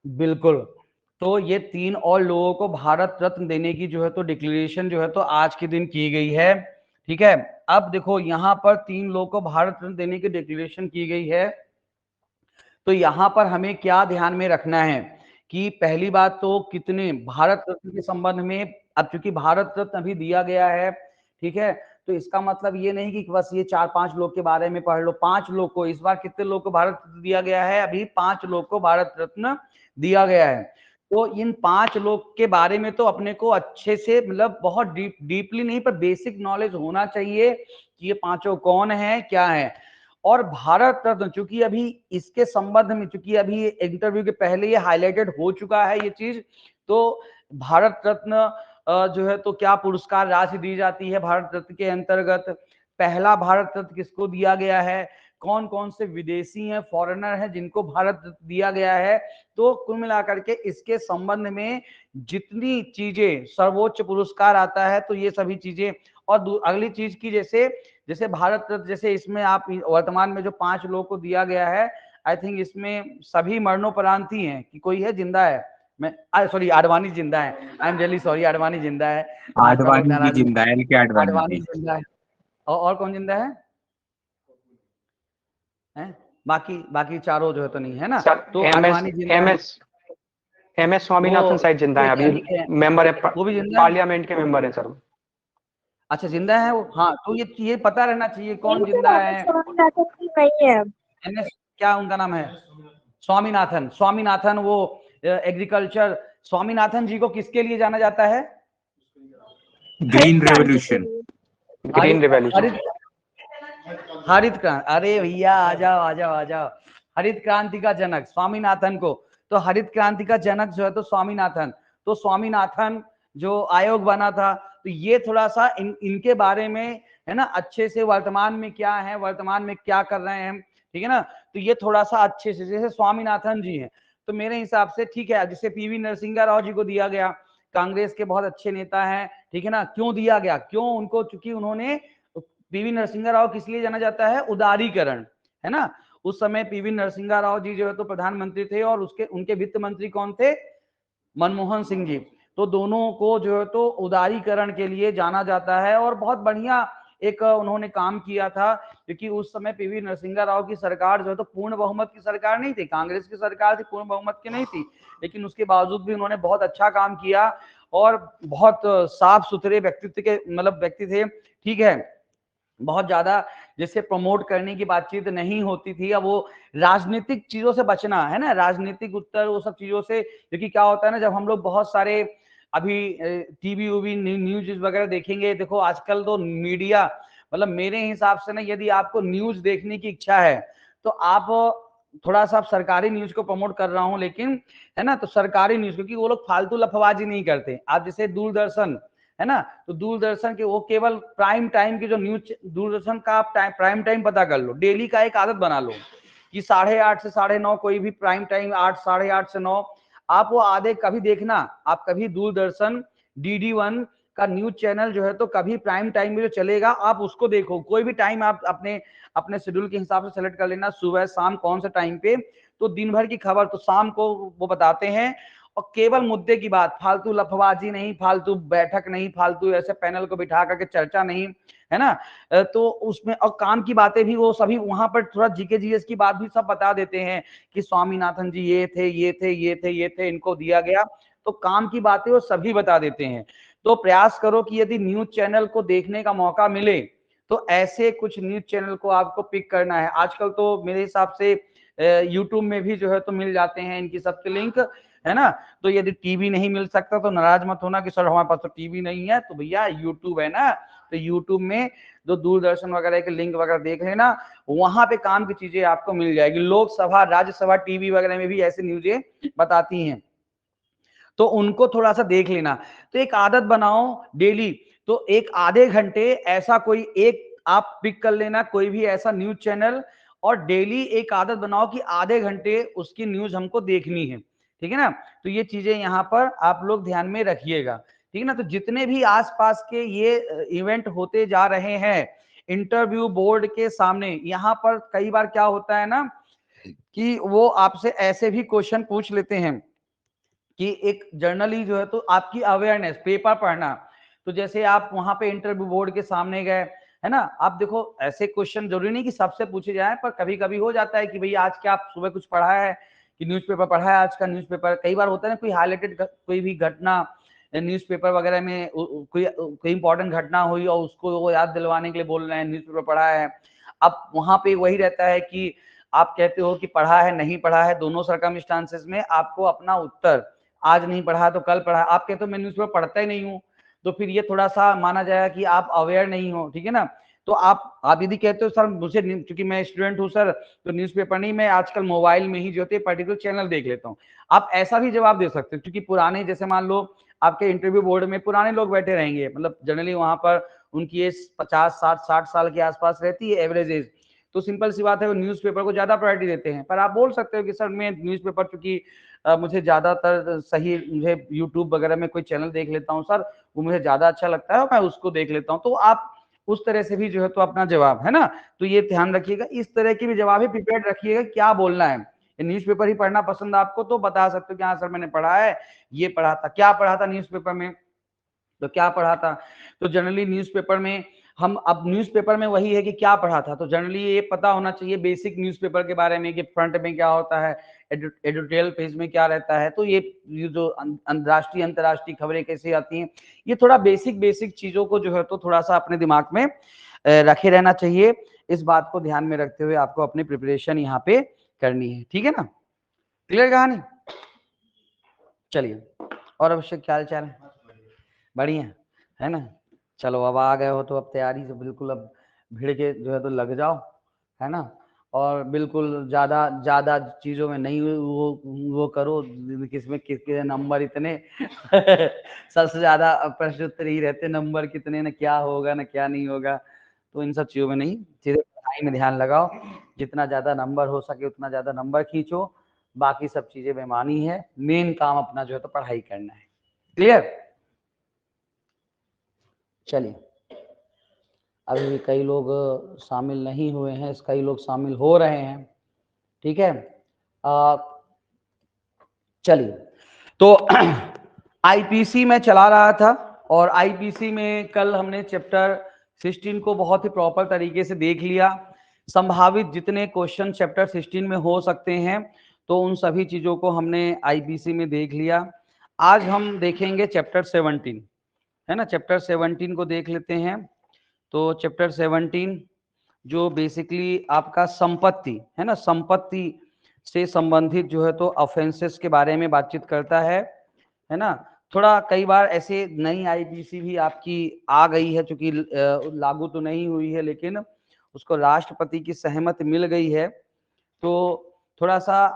बिल्कुल। तो ये 3 और लोगों को भारत रत्न देने की जो है तो डिक्लेरेशन जो है तो आज के दिन की गई है। ठीक है, अब देखो यहाँ पर 3 लोगों को भारत रत्न देने की डिक्लेरेशन की गई है। तो यहाँ पर हमें क्या ध्यान में रखना है कि पहली बात तो कितने भारत रत्न के संबंध में, अब चूंकि भारत रत्न अभी दिया गया है, ठीक है, तो इसका मतलब ये नहीं कि बस ये 4-5 लोग के बारे में पढ़ लो। 5 लोग को, इस बार कितने लोग को भारत रत्न दिया गया है? अभी 5 लोग को भारत रत्न दिया गया है। तो इन 5 लोग के बारे में तो अपने को अच्छे से, मतलब बहुत डीपली नहीं पर बेसिक नॉलेज होना चाहिए कि ये पांचों कौन है, क्या है। और भारत रत्न, चूंकि अभी इसके संबंध में, चूंकि अभी इंटरव्यू के पहले ये हाईलाइटेड हो चुका है ये चीज, तो भारत रत्न जो है तो क्या पुरस्कार राशि दी जाती है भारत रत्न के अंतर्गत, पहला भारत रत्न किसको दिया गया है, कौन कौन से विदेशी हैं, फॉरेनर हैं जिनको भारत रत्न दिया गया है। तो कुल मिलाकर के इसके संबंध में जितनी चीजें, सर्वोच्च पुरस्कार आता है तो ये सभी चीजें। और अगली चीज की, जैसे जैसे भारत रत्न, जैसे इसमें आप वर्तमान में जो 5 लोगों को दिया गया है, आई थिंक इसमें सभी मरणोपरांत ही हैं कि कोई है जिंदा है? मैं सॉरी, आडवाणी जिंदा है, I am really sorry, Advani जिंदा है। भाजपा लोग आडवाणी जी नाराज, जिंदा है, एल के आडवाणी आडवाणी जी। जिंदा है। और कौन जिंदा है? हैं? बाकी बाकी चारों जो है तो नहीं है ना। सर तो एम एस आडवाणी जिंदा एम है। एस एम एस वो स्वामीनाथन शायद जिंदा है, अभी वैज्ञानिक है, मेंबर है, वो भी जिंदा है। पार्लियामेंट के मेंबर है सर। अच्छा, जिंदा है वो। हाँ, तो ये पता रहना चाहिए कौन नहीं जिंदा सर, है। स्वामीनाथन जी नहीं है। एमएस, क्या उनका नाम है? स्वामीनाथन। स्वामीनाथन वो एग्रीकल्चर। स्वामीनाथन जी को किसके लिए जाना जाता है? ग्रीन हरित क्रांति के रेवोल्यूशन। लिए। Green revolution. हरित हरित क्रांति। अरे भैया आ जाओ आ जाओ आ जाओ। हरित क्रांति का जनक स्वामीनाथन को, तो हरित क्रांति का जनक जो है तो स्वामीनाथन। तो स्वामीनाथन जो आयोग बना था, तो ये थोड़ा सा इनके बारे में है ना, अच्छे से वर्तमान में क्या है, वर्तमान में क्या कर रहे हैं, ठीक है ना। तो ये थोड़ा सा अच्छे से, जैसे स्वामीनाथन जी हैं तो मेरे हिसाब से ठीक है। जिसे पीवी नरसिंह राव जी को दिया गया, कांग्रेस के बहुत अच्छे नेता हैं, ठीक है ना। क्यों दिया गया? क्यों उनको? चूंकि उन्होंने, पीवी नरसिंह राव किस लिए जाना जाता है? उदारीकरण, है ना। उस समय पीवी नरसिंह राव जी जो है तो प्रधानमंत्री थे और उसके उनके वित्त मंत्री कौन थे? मनमोहन सिंह जी। तो दोनों को जो है तो उदारीकरण के लिए जाना जाता है और बहुत बढ़िया एक उन्होंने काम किया था। क्योंकि उस समय पीवी नरसिंह राव की सरकार जो है तो पूर्ण बहुमत की सरकार नहीं थी, कांग्रेस की सरकार थी, पूर्ण बहुमत की नहीं थी, लेकिन उसके बावजूद भी उन्होंने बहुत अच्छा काम किया और बहुत साफ सुथरे व्यक्तित्व के, मतलब व्यक्ति थे, ठीक है। बहुत ज्यादा जैसे प्रमोट करने की बातचीत नहीं होती थी। अब वो राजनीतिक चीजों से बचना है ना, राजनीतिक उत्तर वो सब चीजों से, क्योंकि क्या होता है ना, जब हम लोग बहुत सारे अभी टीवी उवी न्यूज वगैरह देखेंगे, देखो आजकल तो मीडिया, मतलब मेरे हिसाब से ना, यदि आपको न्यूज देखने की इच्छा है तो आप थोड़ा सा, सरकारी न्यूज को प्रमोट कर रहा हूं लेकिन, है ना, तो सरकारी न्यूज, क्योंकि वो लोग फालतू लफबाजी नहीं करते। आप जैसे दूरदर्शन, है ना, तो दूरदर्शन के वो केवल प्राइम टाइम की जो न्यूज, दूरदर्शन का आप प्राइम टाइम पता कर लो, डेली का एक आदत बना लो कि 8:30 से 9:30 कोई भी प्राइम टाइम, 8, 8:30 से 9, आप वो आधे कभी देखना। आप कभी दूरदर्शन DD1 का न्यूज चैनल जो है तो कभी प्राइम टाइम में जो चलेगा आप उसको देखो। कोई भी टाइम आप अपने अपने शेड्यूल के हिसाब से सेलेक्ट कर लेना, सुबह शाम कौन सा टाइम पे, तो दिन भर की खबर तो शाम को वो बताते हैं। और केवल मुद्दे की बात, फालतू लफबाजी नहीं, फालतू बैठक नहीं, फालतू ऐसे पैनल को बिठा करके चर्चा नहीं, है ना। तो उसमें और काम की बातें भी वो सभी वहां पर थोड़ा जीके जीएस की बात भी सब बता देते हैं कि स्वामीनाथन जी ये थे ये थे ये थे ये थे, इनको दिया गया, तो काम की बातें वो सभी बता देते हैं। तो प्रयास करो कि यदि न्यूज चैनल को देखने का मौका मिले तो ऐसे कुछ न्यूज चैनल को आपको पिक करना है। आजकल तो मेरे हिसाब से यूट्यूब में भी जो है तो मिल जाते हैं इनकी सबके लिंक, है ना। तो यदि टीवी नहीं मिल सकता तो नाराज मत होना कि सर हमारे पास तो टीवी नहीं है, तो भैया यूट्यूब है ना, तो यूट्यूब में जो दूरदर्शन वगैरह के लिंक वगैरह देख लेना, वहां पे काम की चीजें आपको मिल जाएगी। लोकसभा राज्यसभा टीवी वगैरह में भी ऐसे न्यूज़ें बताती हैं, तो उनको थोड़ा सा देख लेना। तो एक आदत बनाओ डेली, तो एक आधे घंटे ऐसा कोई एक आप पिक कर लेना, कोई भी ऐसा न्यूज चैनल, और डेली एक आदत बनाओ कि आधे घंटे उसकी न्यूज हमको देखनी है, ठीक है ना। तो ये चीजें यहाँ पर आप लोग ध्यान में रखिएगा, ठीक है ना। तो जितने भी आसपास के ये इवेंट होते जा रहे हैं इंटरव्यू बोर्ड के सामने, यहाँ पर कई बार क्या होता है ना कि वो आपसे ऐसे भी क्वेश्चन पूछ लेते हैं कि एक जर्नली जो है तो आपकी अवेयरनेस, पेपर पढ़ना, तो जैसे आप वहां पे इंटरव्यू बोर्ड के सामने गए, है ना, आप देखो ऐसे क्वेश्चन जरूरी नहीं कि सबसे पूछे जाए, पर कभी कभी हो जाता है कि भाई आज क्या आप सुबह कुछ पढ़ा है, कि न्यूज़पेपर पढ़ा है आज का, न्यूज़पेपर कई बार होता है ना, कोई हाईलाइटेड कोई भी घटना न्यूज़पेपर वगैरह में कोई इंपॉर्टेंट घटना हुई और उसको वो याद दिलवाने के लिए बोल रहे हैं न्यूज़पेपर पढ़ा है। अब वहां पे वही रहता है कि आप कहते हो कि पढ़ा है नहीं पढ़ा है, दोनों सर्कमस्टांसेस में आपको अपना उत्तर, आज नहीं पढ़ा तो कल पढ़ा, आप कहते हो मैं न्यूज़पेपर पढ़ता ही नहीं हूँ, तो फिर ये थोड़ा सा माना जाएगा कि आप अवेयर नहीं हो, ठीक है ना। तो आप यदि कहते हो सर मुझे, क्योंकि मैं स्टूडेंट हूँ सर, तो न्यूज़पेपर नहीं, मैं आजकल मोबाइल में ही जो है पर्टिकुलर चैनल देख लेता हूँ, आप ऐसा भी जवाब दे सकते हो। क्योंकि पुराने, जैसे मान लो आपके इंटरव्यू बोर्ड में पुराने लोग बैठे रहेंगे, मतलब जनरली वहां पर उनकी एज 50 60 60 साल के आसपास रहती है एवरेज एज, तो सिंपल सी बात है वो न्यूज़पेपर को ज्यादा प्रायोरिटी देते हैं। पर आप बोल सकते हो कि सर मैं न्यूज़पेपर, चूंकि मुझे ज्यादातर सही, मुझे यूट्यूब वगैरह में कोई चैनल देख लेता हूँ सर, वो मुझे ज्यादा अच्छा लगता है, मैं उसको देख लेता हूँ। तो आप उस तरह से भी जो है तो अपना जवाब, है ना, तो ये ध्यान रखिएगा, इस तरह की भी जवाब ही प्रिपेयर रखिएगा, क्या बोलना है। न्यूज़पेपर ही पढ़ना पसंद आपको तो बता सकते हो कि हाँ सर मैंने पढ़ा है, ये पढ़ा था, क्या पढ़ा था न्यूज़पेपर में, तो क्या पढ़ा था। तो जनरली न्यूज़पेपर में हम, अब न्यूज़पेपर में वही है कि क्या पढ़ा था, तो जनरली ये पता होना चाहिए बेसिक न्यूज़पेपर के बारे में कि फ्रंट में क्या होता है, एडिटोरियल पेज में क्या रहता है, तो ये जो राष्ट्रीय अंतर्राष्ट्रीय खबरें कैसे आती हैं, ये थोड़ा बेसिक बेसिक चीजों को जो है तो थोड़ा सा अपने दिमाग में रखे रहना चाहिए। इस बात को ध्यान में रखते हुए आपको अपनी प्रिपरेशन यहाँ पे करनी है, ठीक है ना, क्लियर कहानी। चलिए, और अवश्य क्या हाल चाल है, बढ़िया है ना। चलो अब आ गए हो तो अब तैयारी से बिल्कुल अब भिड़ के जो है तो लग जाओ, है ना, और बिल्कुल ज्यादा ज्यादा चीजों में नहीं वो करो किसमें किसके नंबर इतने सबसे ज्यादा प्रश्न उत्तर ही रहते, नंबर कितने, ना क्या होगा ना क्या नहीं होगा, तो इन सब चीजों में नहीं, सीधे पढ़ाई में ध्यान लगाओ, जितना ज्यादा नंबर हो सके उतना ज्यादा नंबर खींचो, बाकी सब चीजें बेमानी है, मेन काम अपना जो है तो पढ़ाई करना है, क्लियर। चलिए, अभी भी कई लोग शामिल नहीं हुए हैं, कई लोग शामिल हो रहे हैं, ठीक है। चलिए, तो आईपीसी में चला रहा था, और आईपीसी में कल हमने चैप्टर 16 को बहुत ही प्रॉपर तरीके से देख लिया, संभावित जितने क्वेश्चन चैप्टर 16 में हो सकते हैं, तो उन सभी चीजों को हमने आईपीसी में देख लिया। आज हम देखेंगे चैप्टर 17, है ना, चैप्टर 17 को देख लेते हैं। तो चैप्टर 17 जो बेसिकली आपका संपत्ति, है ना, संपत्ति से संबंधित जो है तो ऑफेंसेस के बारे में बातचीत करता है ना। थोड़ा कई बार ऐसे नई आईपीसी भी आपकी आ गई है, चूंकि लागू तो नहीं हुई है, लेकिन उसको राष्ट्रपति की सहमति मिल गई है, तो थोड़ा सा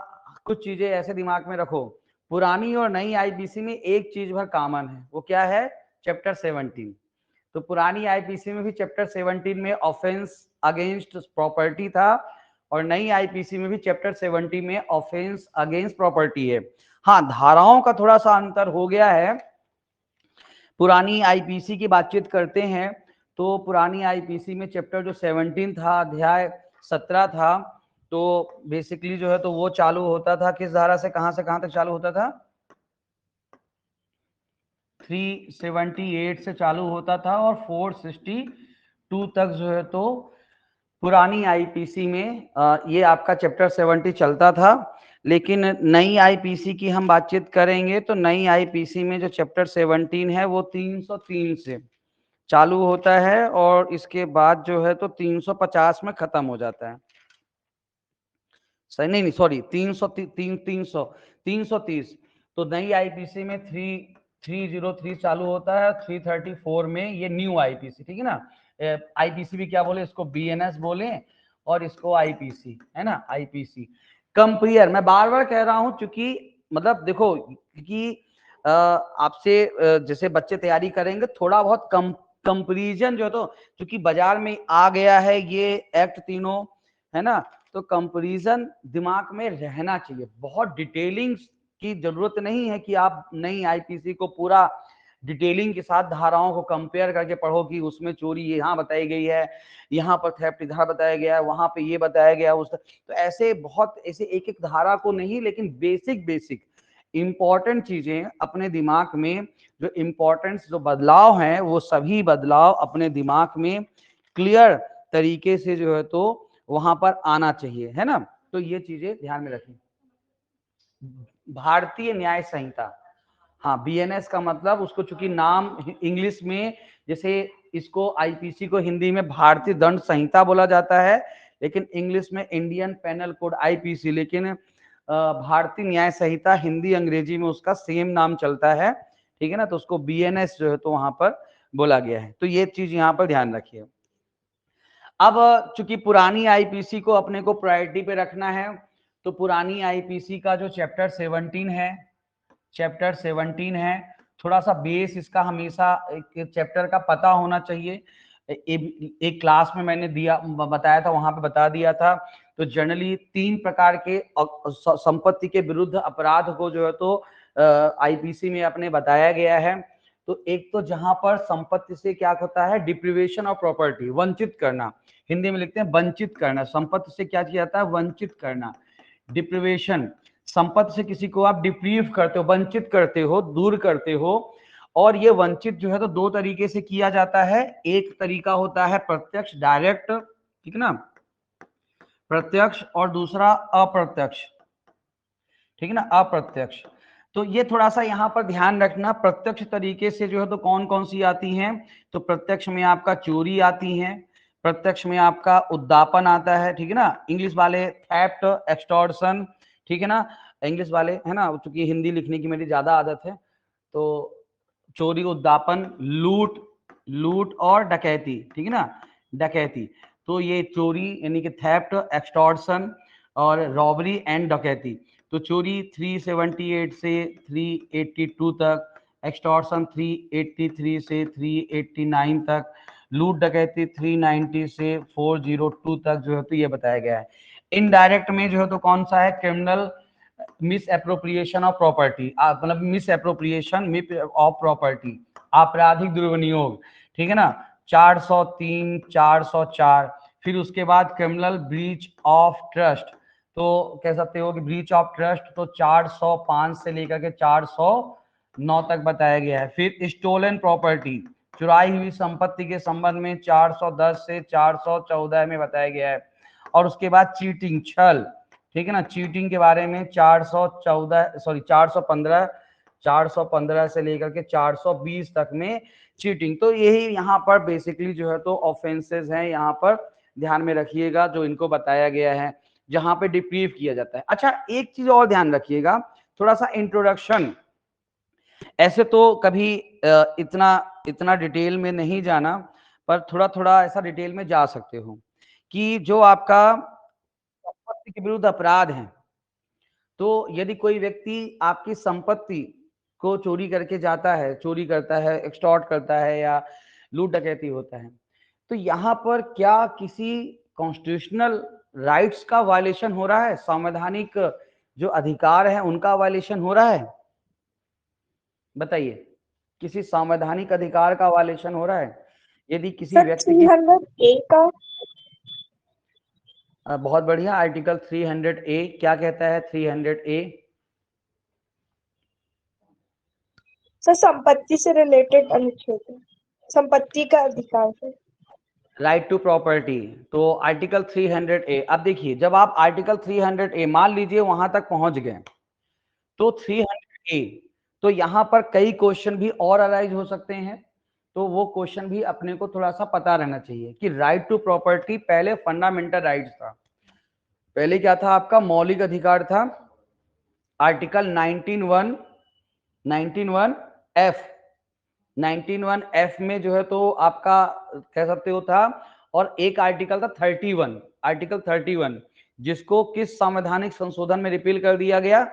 कुछ चीजें ऐसे दिमाग में रखो, पुरानी और नई आईपीसी में एक चीज भर कॉमन है, वो क्या है, चैप्टर 17। तो पुरानी आईपीसी में भी चैप्टर 17 में ऑफेंस अगेंस्ट प्रॉपर्टी था, और नई आईपीसी में भी चैप्टर 70 में ऑफेंस अगेंस्ट प्रॉपर्टी है। हाँ, धाराओं का थोड़ा सा अंतर हो गया है। पुरानी आईपीसी की बातचीत करते हैं, तो पुरानी आईपीसी में चैप्टर जो 17 था, अध्याय 17 था, तो बेसिकली जो है तो वो चालू होता था किस धारा से कहां तक चालू होता था, 378 से चालू होता था, और 462 तक जो है तो पुरानी आईपीसी में ये आपका चैप्टर 70 चलता था। लेकिन नई आईपीसी की हम बातचीत करेंगे, तो नई आईपीसी में जो चैप्टर 17 है वो 303 से चालू होता है, और इसके बाद जो है तो 350 में खत्म हो जाता है। सही नहीं सॉरी 330। तो नई आईपीसी में 303 चालू होता है, 334 में ये न्यू आईपीसी, ठीक है ना। आईपीसी भी क्या बोले, इसको बीएनएस बोले, और इसको आईपीसी, है ना, आईपीसी। कंपेयर, मैं बार बार कह रहा हूं, क्योंकि मतलब देखो कि आपसे जैसे बच्चे तैयारी करेंगे, थोड़ा बहुत कंपेरिजन जो है तो, क्योंकि बाजार में आ गया है ये एक्ट तीनों, है ना, तो कंपैरिजन दिमाग में रहना चाहिए। बहुत डिटेलिंग की जरूरत नहीं है कि आप नई आईपीसी को पूरा डिटेलिंग के साथ धाराओं को कंपेयर करके पढ़ो कि उसमें चोरी यहाँ बताई गई है, यहाँ पर थेफ्ट इधर बताया गया है, वहां पे ये बताया गया है, तो ऐसे बहुत ऐसे एक एक धारा को नहीं, लेकिन बेसिक इंपॉर्टेंट चीजें अपने दिमाग में, जो इंपॉर्टेंट जो बदलाव हैं वो सभी बदलाव अपने दिमाग में क्लियर तरीके से जो है तो वहां पर आना चाहिए, है ना। तो ये चीजें ध्यान में रखें। भारतीय न्याय संहिता, हाँ, बीएनएस का मतलब उसको चूंकि नाम इंग्लिश में, जैसे इसको आईपीसी को हिंदी में भारतीय दंड संहिता बोला जाता है, लेकिन इंग्लिश में इंडियन पेनल कोड आईपीसी, लेकिन भारतीय न्याय संहिता हिंदी अंग्रेजी में उसका सेम नाम चलता है, ठीक है ना। तो उसको बीएनएस जो है तो वहां पर बोला गया है। तो ये चीज यहाँ पर ध्यान रखिए। अब चूंकि पुरानी आईपीसी को अपने को प्रायोरिटी पे रखना है, तो पुरानी आईपीसी का जो चैप्टर 17 है, चैप्टर 17 है, थोड़ा सा बेस इसका हमेशा एक चैप्टर का पता होना चाहिए। एक क्लास में मैंने बताया था, वहां पे बता दिया था। तो जनरली 3 प्रकार के संपत्ति के विरुद्ध अपराध को जो है तो आईपीसी में अपने बताया गया है। तो एक तो जहां पर संपत्ति से क्या होता है, डिप्रीवेशन ऑफ प्रॉपर्टी, वंचित करना, हिंदी में लिखते हैं वंचित करना। संपत्ति से क्या किया जाता है, वंचित करना, डिप्रीवेशन। संपत्ति से किसी को आप डिप्रीव करते हो, वंचित करते हो, दूर करते हो। और ये वंचित जो है तो 2 तरीके से किया जाता है। एक तरीका होता है प्रत्यक्ष, डायरेक्ट, ठीक है ना, प्रत्यक्ष, और दूसरा अप्रत्यक्ष, ठीक है ना, अप्रत्यक्ष। तो ये थोड़ा सा यहाँ पर ध्यान रखना। प्रत्यक्ष तरीके से जो है तो कौन कौन सी आती हैं, तो प्रत्यक्ष में आपका चोरी आती है, प्रत्यक्ष में आपका उद्दापन आता है, ठीक है ना, इंग्लिश वाले थेफ्ट, एक्सटॉर्शन, ठीक है ना, इंग्लिश वाले, है ना, क्योंकि हिंदी लिखने की मेरी ज्यादा आदत है। तो चोरी, उद्दापन, लूट, लूट और डकैती, ठीक है ना, डकैती। तो ये चोरी यानी कि थेफ्ट, एक्सटॉर्शन और रॉबरी एंड डकैती। तो चोरी 378 से 382 तक, एक्सटॉर्शन 383 से 389 तक, लूट डकैती 390 से 402 तक जो है तो ये बताया गया है। इनडायरेक्ट में जो है तो कौन सा है, criminal miss appropriation of property, मतलब मिस एप्रोप्रिएशन ऑफ प्रॉपर्टी, आपराधिक दुर्विनियोग, ठीक है ना, 403, 404। फिर उसके बाद क्रिमिनल ब्रीच ऑफ ट्रस्ट, तो कह सकते हो कि ब्रीच ऑफ ट्रस्ट तो 405 से लेकर के 409 तक बताया गया है। फिर स्टोलन प्रॉपर्टी, चुराई हुई संपत्ति के संबंध में 410 से 414 में बताया गया है। और उसके बाद चीटिंग, छल, ठीक है ना, चीटिंग के बारे में 415 से लेकर के 420 तक में चीटिंग। तो यही यहाँ पर बेसिकली जो है तो ऑफेंसेस हैं, यहाँ पर ध्यान में रखिएगा जो इनको बताया गया है, जहां पे डिप्रीव किया जाता है। अच्छा, एक चीज और ध्यान रखिएगा, थोड़ा सा इंट्रोडक्शन, ऐसे तो कभी इतना डिटेल में नहीं जाना, पर थोड़ा थोड़ा ऐसा डिटेल में जा सकते हो कि जो आपका संपत्ति के विरुद्ध अपराध है, तो यदि कोई व्यक्ति आपकी संपत्ति को चोरी करके जाता है, चोरी करता है, एक्सटॉर्ट करता है या लूट डकैती होता है, तो यहाँ पर क्या किसी कॉन्स्टिट्यूशनल राइट्स का वायलेशन हो रहा है, संवैधानिक जो अधिकार है उनका वायलेशन हो रहा है, बताइए, किसी संवैधानिक अधिकार का वायलेशन हो रहा है यदि किसी व्यक्ति की 300A का? बहुत बढ़िया, आर्टिकल 300A क्या कहता है, 300A सर संपत्ति से रिलेटेड अनुच्छेद है, संपत्ति का अधिकार है, राइट टू प्रॉपर्टी। तो आर्टिकल 300A, अब देखिए जब आप आर्टिकल 300A मान लीजिए वहां तक पहुंच गए, तो 300A, तो यहाँ पर कई क्वेश्चन भी और अराइज हो सकते हैं। तो वो क्वेश्चन भी अपने को थोड़ा सा पता रहना चाहिए कि राइट टू प्रॉपर्टी पहले फंडामेंटल राइट्स था, पहले क्या था, आपका मौलिक अधिकार था, आर्टिकल 19(1)(f) में जो है तो आपका कह सकते हो था। और एक आर्टिकल था 31, आर्टिकल 31, जिसको किस संवैधानिक संशोधन में रिपील कर दिया गया,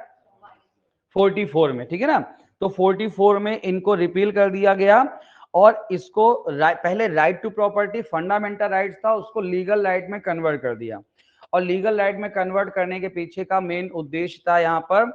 44 में, ठीक है ना। तो 44 में इनको रिपील कर दिया गया और इसको पहले right to property fundamental rights था, उसको लीगल राइट में कन्वर्ट कर दिया। और लीगल राइट में कन्वर्ट करने के पीछे का मेन उद्देश्य था यहाँ पर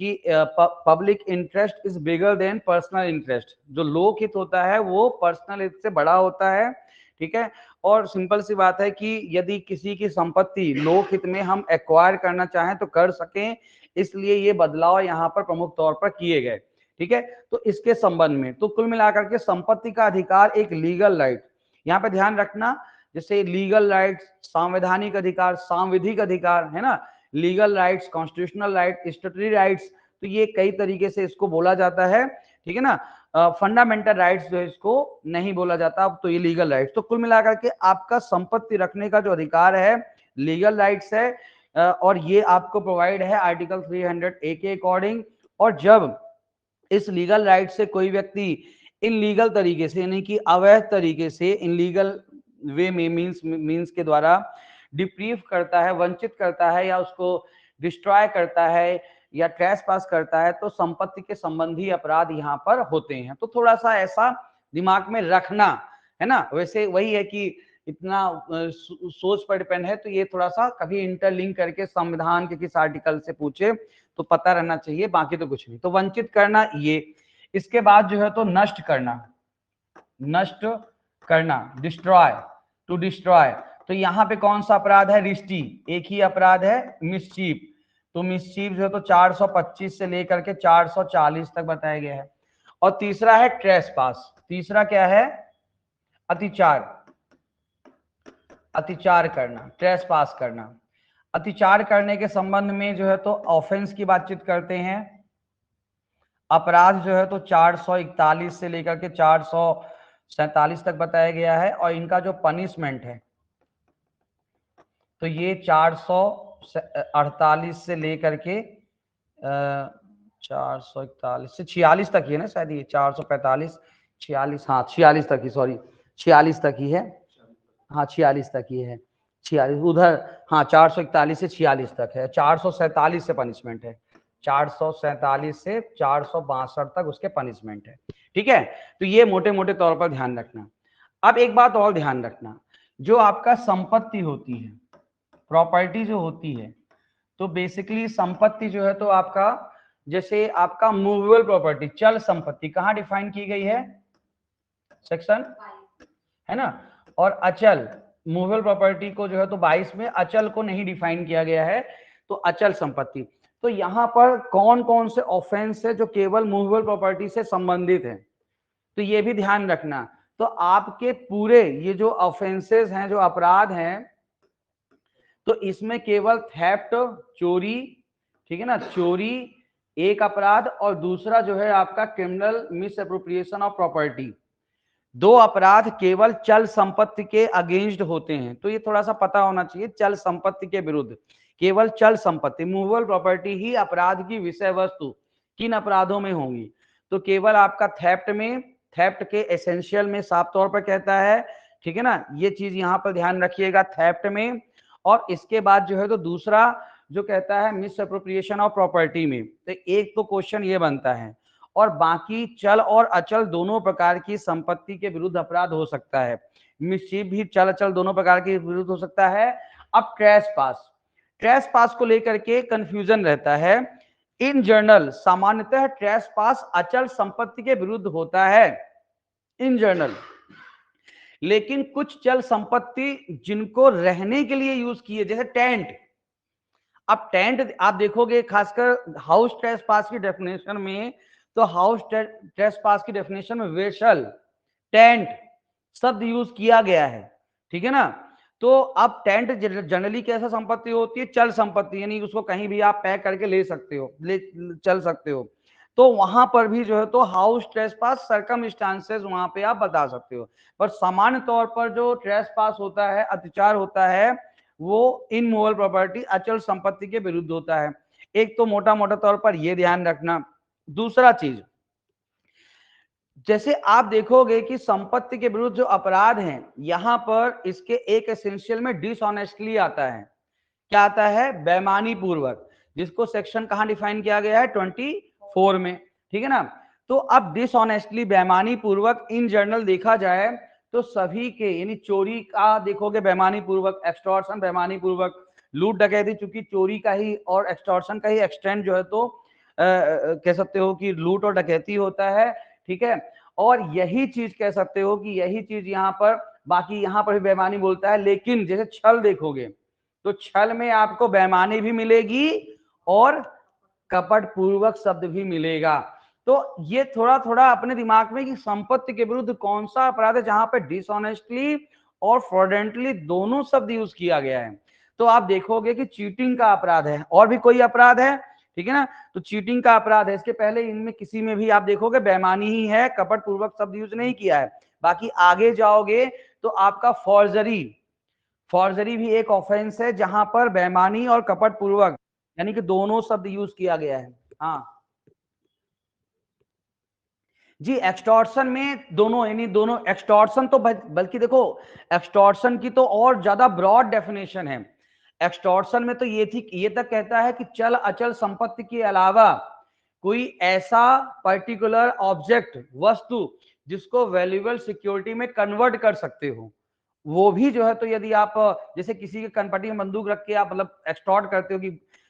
कि public interest is bigger than personal interest, जो लोक हित होता है वो पर्सनल हित से बड़ा होता है, ठीक है। और सिंपल सी बात है कि यदि किसी की संपत्ति लोक हित में हम एक्वायर करना चाहें तो कर सकें, इसलिए ये बदलाव यहाँ पर प्रमुख तौर पर किए गए। ठीक है, तो इसके संबंध में तो कुल मिलाकर के संपत्ति का अधिकार एक लीगल राइट, यहाँ पे ध्यान रखना, जैसे लीगल राइट्स, संवैधानिक अधिकार, सांविधिक अधिकार, है ना, legal rights, constitutional right, statutory rights, तो ये कई तरीके से इसको बोला जाता है। ठीक है ना, फंडामेंटल राइट्स जो है इसको नहीं बोला जाता, तो ये लीगल राइट्स। तो कुल मिलाकर के आपका संपत्ति रखने का जो अधिकार है लीगल राइट्स है, और ये आपको प्रोवाइड है आर्टिकल 300A के अकॉर्डिंग। और जब इस लीगल राइट से कोई व्यक्ति इनलीगल तरीके से, यानी कि अवैध तरीके से, इनलीगल वे में मीन्स के द्वारा डिप्रीव करता है, वंचित करता है, या उसको डिस्ट्रॉय करता है या ट्रेसपास करता है, तो संपत्ति के संबंधी अपराध यहाँ पर होते हैं। तो थोड़ा सा ऐसा दिमाग में रखना है ना। वैसे वही है कि इतना सोच पर डिपेंड है, तो ये थोड़ा सा कभी इंटरलिंक करके संविधान के किस आर्टिकल से पूछे तो पता रहना चाहिए, बाकी तो कुछ नहीं। तो वंचित करना ये, इसके बाद जो है तो नष्ट करना, नष्ट करना, डिस्ट्रॉय, टू डिस्ट्रॉय। तो यहाँ पे कौन सा अपराध है? रिष्टी। एक ही अपराध है मिसचीफ, तो मिसचीफ जो है तो 425 से लेकर के 440 तक बताया गया है। और तीसरा है ट्रेसपास। तीसरा क्या है? अतिचार, अतिचार करना, ट्रेसपास करना। अतिचार करने के संबंध में जो है तो ऑफेंस की बातचीत करते हैं। अपराध जो है तो 441 से लेकर के 447 तक बताया गया है। और इनका जो पनिशमेंट है तो ये 448 से लेकर के 441 से 46 तक ही है ना, शायद ये 445 46, हाँ 46 तक ही, सॉरी 46 तक ही है, हाँ 46 तक ही है, 46 उधर, हाँ 441 से 46 तक है। 447 से पनिशमेंट है, 447 से 462 तक उसके पनिशमेंट है। ठीक है, तो ये मोटे मोटे तौर पर ध्यान रखना। अब एक बात और ध्यान रखना, जो आपका संपत्ति होती है, प्रॉपर्टी जो होती है, तो बेसिकली संपत्ति जो है तो आपका, जैसे आपका मूवेबल प्रॉपर्टी, चल संपत्ति कहाँ डिफाइन की गई है? सेक्शन, है ना। और अचल, मूवेबल प्रॉपर्टी को जो है तो 22 में, अचल को नहीं डिफाइन किया गया है, तो अचल संपत्ति। तो यहाँ पर कौन कौन से ऑफेंस है जो केवल मूवेबल प्रॉपर्टी से संबंधित है, तो ये भी ध्यान रखना। तो आपके पूरे ये जो ऑफेंसेस हैं, जो अपराध हैं, तो इसमें केवल थेफ्ट, चोरी, ठीक है ना, चोरी एक अपराध, और दूसरा जो है आपका क्रिमिनल मिसअप्रोप्रिएशन ऑफ प्रॉपर्टी, दो अपराध केवल चल संपत्ति के अगेंस्ट होते हैं। तो ये थोड़ा सा पता होना चाहिए, चल संपत्ति के विरुद्ध, केवल चल संपत्ति, मूवेबल प्रॉपर्टी ही अपराध की विषय वस्तु किन अपराधों में होंगी? तो केवल आपका थेफ्ट में, थेफ्ट के एसेंशियल में साफ तौर पर कहता है, ठीक है ना, ये चीज यहाँ पर ध्यान रखिएगा, थेफ्ट में। और इसके बाद जो है तो दूसरा जो कहता है मिसअप्रोप्रिएशन ऑफ प्रॉपर्टी में। तो एक तो क्वेश्चन ये बनता है, और बाकी चल और अचल दोनों प्रकार की संपत्ति के विरुद्ध अपराध हो सकता है। मिसचीफ भी चल अचल दोनों प्रकार के विरुद्ध हो सकता है। अब ट्रेसपास, ट्रेसपास को लेकर के कंफ्यूजन रहता है। इन जनरल सामान्यतः ट्रेसपास अचल संपत्ति के विरुद्ध होता है इन जनरल, लेकिन कुछ चल संपत्ति जिनको रहने के लिए यूज किए, जैसे टेंट। अब टेंट आप देखोगे खासकर हाउस ट्रेसपास की डेफिनेशन में, तो हाउस ट्रेसपास की डेफिनेशन में वेसल, टेंट शब्द यूज किया गया है, ठीक है ना। तो अब टेंट जनरली कैसा संपत्ति होती है? चल संपत्ति, यानी उसको कहीं भी आप पैक करके ले सकते हो, ले चल सकते हो। तो वहां पर भी जो है तो हाउस ट्रेसपास सर्कमस्टांसेस वहां पे आप बता सकते हो। पर सामान्य तौर पर जो ट्रेसपास होता है, अत्याचार होता है, वो इनमूवेबल प्रॉपर्टी, अचल संपत्ति के विरुद्ध होता है। एक तो मोटा मोटा तौर पर ये ध्यान रखना। दूसरा चीज, जैसे आप देखोगे कि संपत्ति के विरुद्ध जो अपराध हैं, यहां पर इसके एक एसेंशियल में डिसऑनेस्टली आता है। क्या आता है? बेईमानी पूर्वक, जिसको सेक्शन कहां डिफाइन किया गया है? 24 में, ठीक है ना। तो अब डिसऑनेस्टली, बेईमानी पूर्वक, इन जनरल देखा जाए तो सभी के, यानी चोरी का देखोगे बेईमानी पूर्वक, एक्सटॉर्शन बेईमानी पूर्वक, लूट डकैती, चूंकि चोरी का ही और एक्सटॉर्शन का ही एक्सटेंड जो है तो कह सकते हो कि लूट और डकैती होता है, ठीक है। और यही चीज कह सकते हो कि यही चीज यहाँ पर, बाकी यहाँ पर भी बेईमानी बोलता है, लेकिन जैसे छल देखोगे तो छल में आपको बेईमानी भी मिलेगी और कपट पूर्वक शब्द भी मिलेगा। तो ये थोड़ा थोड़ा अपने दिमाग में कि संपत्ति के विरुद्ध कौन सा अपराध है जहां पे डिसऑनेस्टली और फ्रॉडेंटली दोनों शब्द यूज किया गया है। तो आप देखोगे कि चीटिंग का अपराध है, और भी कोई अपराध है, ठीक है ना, तो चीटिंग का अपराध है। इसके पहले इनमें किसी में भी आप देखोगे बेईमानी ही है, कपट पूर्वक शब्द यूज नहीं किया है। बाकी आगे जाओगे तो आपका फॉर्जरी, फॉर्जरी भी एक ऑफेंस है जहां पर बेईमानी और कपट पूर्वक यानी कि दोनों शब्द यूज किया गया है। हाँ जी, एक्सटॉर्शन में दोनों, यानी दोनों एक्सटॉर्शन तो बल्कि देखो एक्सटॉर्शन की तो और ज्यादा ब्रॉड डेफिनेशन है। एक्सटॉर्शन में तो ये तक कहता है कि चल अचल संपत्ति के अलावा कोई ऐसा पर्टिकुलर ऑब्जेक्ट, वस्तु जिसको वैल्यूएबल सिक्योरिटी में कन्वर्ट कर सकते हो, वो भी जो है, तो यदि आप जैसे किसी के कनपटी में बंदूक रख के आप मतलब एक्सटॉर्ट करते हो कि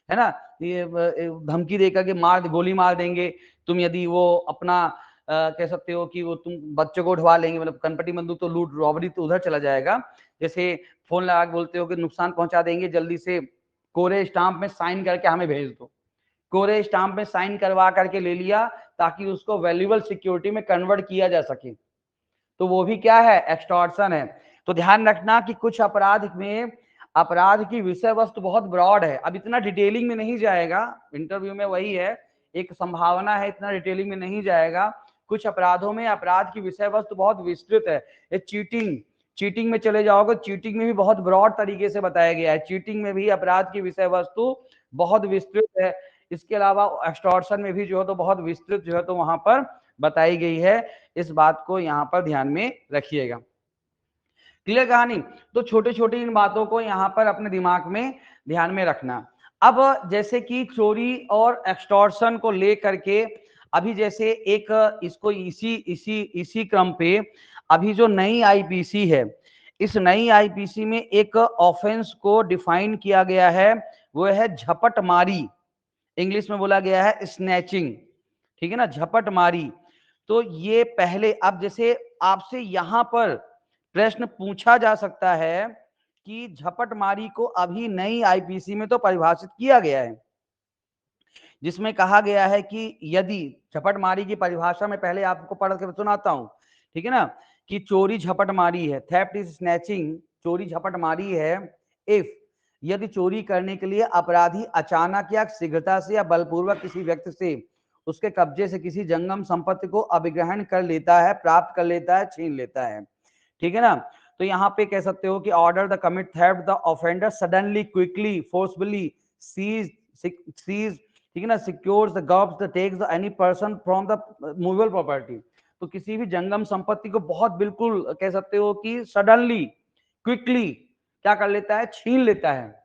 है ना, ये धमकी देकर के गोली मार देंगे तुम, यदि वो अपना कह सकते हो कि वो तुम बच्चों को उठवा लेंगे, मतलब कनपटी बंदूक तो लूट रॉबरी तो उधर चला जाएगा। जैसे फोन लगा के बोलते हो कि नुकसान पहुंचा देंगे, जल्दी से कोरे स्टाम्प में साइन करके हमें भेज दो, कोरे स्टाम्प में साइन करवा करके ले लिया ताकि उसको वैल्यूएबल सिक्योरिटी में कन्वर्ट किया जा सके, तो वो भी क्या है, एक्सटॉर्शन है। तो ध्यान रखना कि कुछ अपराध में अपराध की विषय वस्तु बहुत ब्रॉड है। अब इतना डिटेलिंग में नहीं जाएगा, इंटरव्यू में वही है, एक संभावना है, इतना डिटेलिंग में नहीं जाएगा। कुछ अपराधों में अपराध की विषय वस्तु बहुत विस्तृत है। ये चीटिंग में चले जाओगे, चीटिंग में भी बहुत ब्रॉड तरीके से बताया गया है, चीटिंग में भी अपराध की विषय वस्तु बहुत विस्तृत है। इसके अलावा एक्सटॉर्शन में भी जो है तो बहुत विस्तृत जो है तो वहां पर बताई गई है। इस बात को यहाँ पर ध्यान में रखिएगा। क्लियर कहानी? तो छोटे छोटे इन बातों को यहाँ पर अपने दिमाग में ध्यान में रखना। अब जैसे कि चोरी और एक्सटॉर्शन को लेकर के अभी जैसे एक इसको इसी क्रम पे अभी जो नई आईपीसी है, इस नई आईपीसी में एक ऑफेंस को डिफाइन किया गया है, वो है झपटमारी। इंग्लिश में बोला गया है स्नैचिंग, ठीक है ना, झपटमारी। तो ये पहले, अब जैसे आपसे यहां पर प्रश्न पूछा जा सकता है कि झपटमारी को अभी नई आईपीसी में तो परिभाषित किया गया है, जिसमें कहा गया है कि यदि झपटमारी की परिभाषा में पहले आपको पढ़ के सुनाता हूं, ठीक है ना, कि चोरी झपटमारी है, थेफ्ट इज स्नैचिंग, चोरी झपटमारी है इफ, यदि चोरी करने के लिए अपराधी अचानक या शीघ्रता से या बलपूर्वक किसी व्यक्ति से उसके कब्जे से किसी जंगम संपत्ति को अभिग्रहण कर लेता है, प्राप्त कर लेता है, छीन लेता है, ठीक है ना। तो यहाँ पे कह सकते हो कि order the commit theft the offender suddenly, quickly, forcefully seize, ठीक है ना, secures the grabs the takes the any person from the movable property. तो किसी भी जंगम संपत्ति को बहुत बिल्कुल कह सकते हो कि सडनली, क्विकली क्या कर लेता है, छीन लेता है।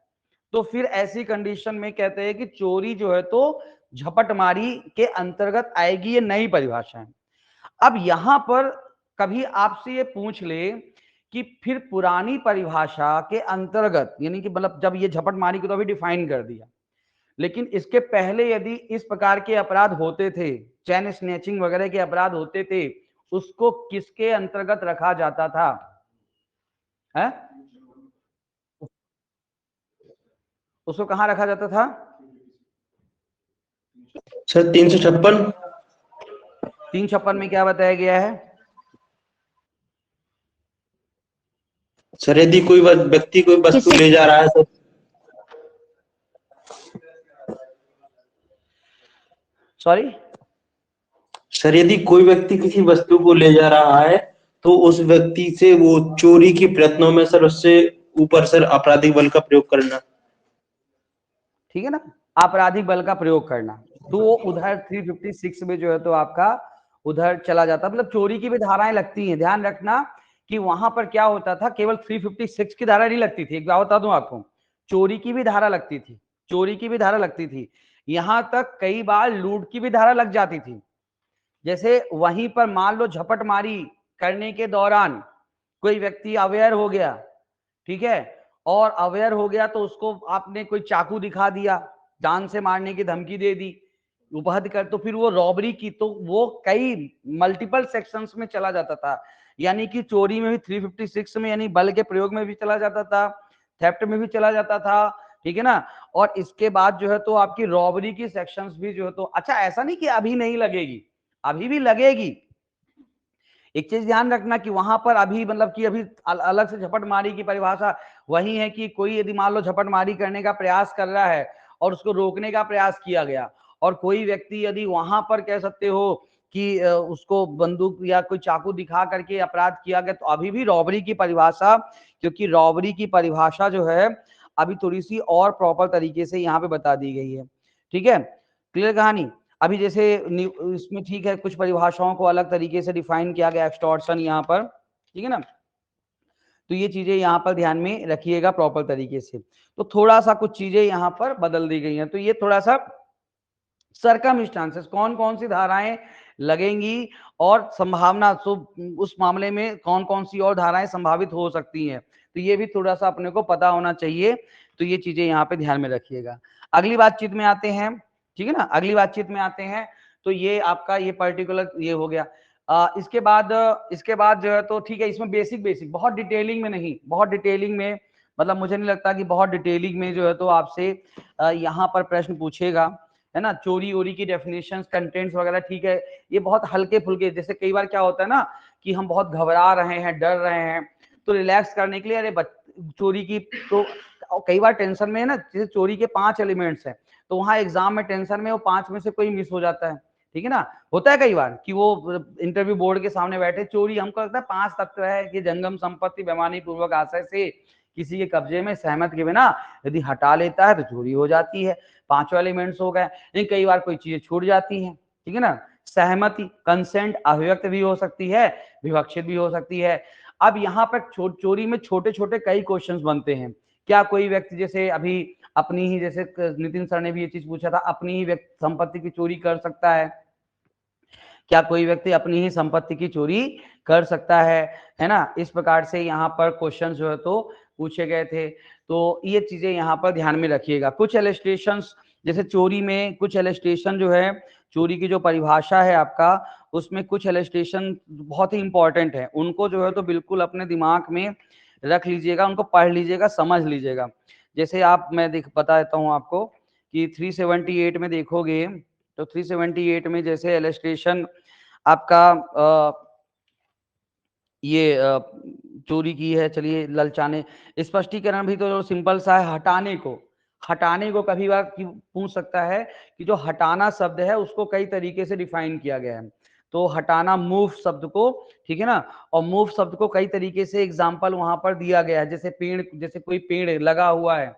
तो फिर ऐसी कंडीशन में कहते हैं कि चोरी जो है तो झपटमारी के अंतर्गत आएगी, ये नई परिभाषा है। अब यहां पर कभी आपसे ये पूछ ले कि फिर पुरानी परिभाषा के अंतर्गत, यानी कि मतलब जब ये झपटमारी को तो अभी डिफाइन कर दिया, लेकिन इसके पहले यदि इस प्रकार के अपराध होते थे, चैन स्नैचिंग वगैरह के अपराध होते थे, उसको किसके अंतर्गत रखा जाता था? है? उसको कहां रखा जाता था सर? 356। 356 में क्या बताया गया है? सर यदि कोई व्यक्ति कोई वस्तु ले जा रहा है सर, सॉरी सर यदि कोई व्यक्ति किसी वस्तु को ले जा रहा है तो उस व्यक्ति से वो चोरी के प्रयत्नों में सर उससे ऊपर सर आपराधिक बल का प्रयोग करना, ठीक है ना, आपराधिक बल का प्रयोग करना, तो वो उधर 356 में जो है तो आपका उधर चला जाता। मतलब चोरी की भी धाराएं लगती हैं, ध्यान रखना कि वहां पर क्या होता था, केवल 356 की धारा नहीं लगती थी, एक बात बता दूं आपको, चोरी की भी धारा लगती थी, चोरी की भी धारा लगती थी, यहां तक कई बार लूट की भी धारा लग जाती थी। जैसे वहीं पर मान लो झपटमारी करने के दौरान कोई व्यक्ति अवेयर हो गया, ठीक है, और अवेयर हो गया तो उसको आपने कोई चाकू दिखा दिया, जान से मारने की धमकी दे दी, उपहद कर, तो फिर वो रॉबरी की, तो वो कई मल्टीपल सेक्शंस में चला जाता था। यानी कि चोरी में भी 356 में यानी बल के प्रयोग में भी चला जाता था, थेफ्ट में भी चला जाता था, ठीक है ना। और इसके बाद जो है तो आपकी रॉबरी की सेक्शंस भी जो है तो, अच्छा ऐसा नहीं कि अभी नहीं लगेगी, अभी भी लगेगी। एक चीज ध्यान रखना कि वहां पर अभी मतलब कि अभी अलग से झपटमारी की परिभाषा वही है कि कोई यदि मान लो झपटमारी करने का प्रयास कर रहा है और उसको रोकने का प्रयास किया गया, और कोई व्यक्ति यदि वहां पर कह सकते हो कि उसको बंदूक या कोई चाकू दिखा करके अपराध किया गया, तो अभी भी रॉबरी की परिभाषा, क्योंकि रॉबरी की परिभाषा जो है अभी थोड़ी सी और प्रॉपर तरीके से यहाँ पे बता दी गई है। ठीक है, क्लियर कहानी। अभी जैसे इसमें ठीक है, कुछ परिभाषाओं को अलग तरीके से डिफाइन किया गया, एक्सटॉर्शन यहाँ पर, ठीक है ना। तो ये चीजें यहाँ पर ध्यान में रखिएगा प्रॉपर तरीके से। तो थोड़ा सा कुछ चीजें यहाँ पर बदल दी गई हैं, तो ये थोड़ा सा सर्कमस्टांसेस, कौन कौन सी धाराएं लगेंगी और संभावना, तो उस मामले में कौन कौन सी और धाराएं संभावित हो सकती हैं, तो ये भी थोड़ा सा अपने को पता होना चाहिए। तो ये चीजें यहाँ पे ध्यान में रखिएगा। अगली बातचीत में आते हैं, ठीक है ना, अगली बातचीत में आते हैं। तो ये आपका ये पर्टिकुलर ये हो गया। इसके बाद जो है तो ठीक है, इसमें बेसिक बेसिक, बहुत डिटेलिंग में नहीं, बहुत डिटेलिंग में मतलब मुझे नहीं लगता कि बहुत डिटेलिंग में जो है तो आपसे यहाँ पर प्रश्न पूछेगा, है ना। चोरी वोरी की डेफिनेशंस, कंटेंट्स वगैरह, ठीक है, ये बहुत हल्के फुल्के, जैसे कई बार क्या होता है ना कि हम बहुत घबरा रहे हैं, डर रहे हैं, तो रिलैक्स करने के लिए अरे चोरी की तो कई बार टेंशन में है ना, जैसे चोरी के 5 एलिमेंट्स हैं, तो वहां एग्जाम में टेंशन में वो 5 में से कोई मिस हो जाता है, ठीक है ना। होता है कई बार कि वो इंटरव्यू बोर्ड के सामने बैठे, चोरी हमको लगता है 5 तत्व है कि जंगम संपत्ति बेईमानी पूर्वक आशय से किसी के कब्जे में सहमत के बिना यदि हटा लेता है तो चोरी हो जाती है, 5 एलिमेंट्स हो गए। लेकिन कई बार कोई चीजें छूट जाती हैं, ठीक है ना। सहमति, कंसेंट अभिव्यक्त भी हो सकती है, विवक्षित भी हो सकती है। अब यहाँ पर चोरी में छोटे छोटे कई क्वेश्चंस बनते हैं। क्या कोई व्यक्ति जैसे अभी अपनी ही, जैसे नितिन सर ने भी ये चीज पूछा था, अपनी ही संपत्ति की चोरी कर सकता है? क्या कोई व्यक्ति अपनी ही संपत्ति की चोरी कर सकता है ना। इस प्रकार से यहाँ पर क्वेश्चन जो है तो पूछे गए थे। तो ये चीजें यहाँ पर ध्यान में रखिएगा। कुछ इलस्ट्रेशंस, जैसे चोरी में कुछ इलस्ट्रेशन जो है, चोरी की जो परिभाषा है आपका, उसमें कुछ इलस्ट्रेशन बहुत ही इंपॉर्टेंट है, उनको जो है तो बिल्कुल अपने दिमाग में रख लीजिएगा, उनको पढ़ लीजिएगा, समझ लीजिएगा। जैसे मैं बता देता हूँ आपको कि 378 में देखोगे तो 378 में जैसे इलस्ट्रेशन आपका ये चोरी की है, चलिए ललचाने, स्पष्टीकरण भी तो सिंपल सा है, हटाने को कभी बार पूछ सकता है कि जो हटाना शब्द है उसको कई तरीके से डिफाइन किया गया है। तो हटाना, मूव शब्द को, ठीक है ना, और मूव शब्द को कई तरीके से एग्जाम्पल वहां पर दिया गया है। जैसे पेड़, जैसे कोई पेड़ लगा हुआ है,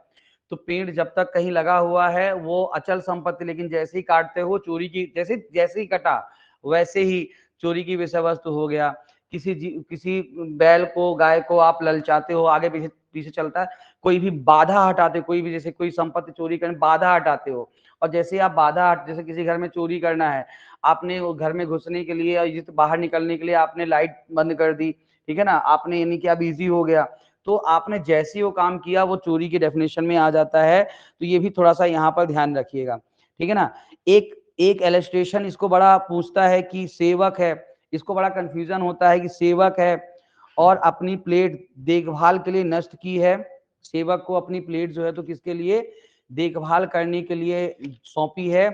तो पेड़ जब तक कहीं लगा हुआ है वो अचल संपत्ति, लेकिन जैसे ही काटते हो चोरी की, जैसे ही कटा वैसे ही चोरी की विषय वस्तु हो गया। किसी बैल को, गाय को आप ललचाते हो, आगे पीछे पीछे चलता है, कोई भी बाधा हटाते हो, कोई भी जैसे कोई संपत्ति चोरी करने बाधा हटाते हो, और जैसे आप जैसे किसी घर में चोरी करना है, आपने वो घर में घुसने के लिए और बाहर निकलने के लिए आपने लाइट बंद कर दी, ठीक है ना, आपने यानी कि अब इजी हो गया, तो आपने जैसे ही वो काम किया वो चोरी की डेफिनेशन में आ जाता है। तो ये भी थोड़ा सा यहाँ पर ध्यान रखिएगा, ठीक है ना। एक इलस्ट्रेशन इसको बड़ा पूछता है कि सेवक है, इसको बड़ा कंफ्यूजन होता है कि सेवक है और अपनी प्लेट देखभाल के लिए नष्ट की है। सेवक को अपनी प्लेट जो है तो किसके लिए, देखभाल करने के लिए सौंपी है,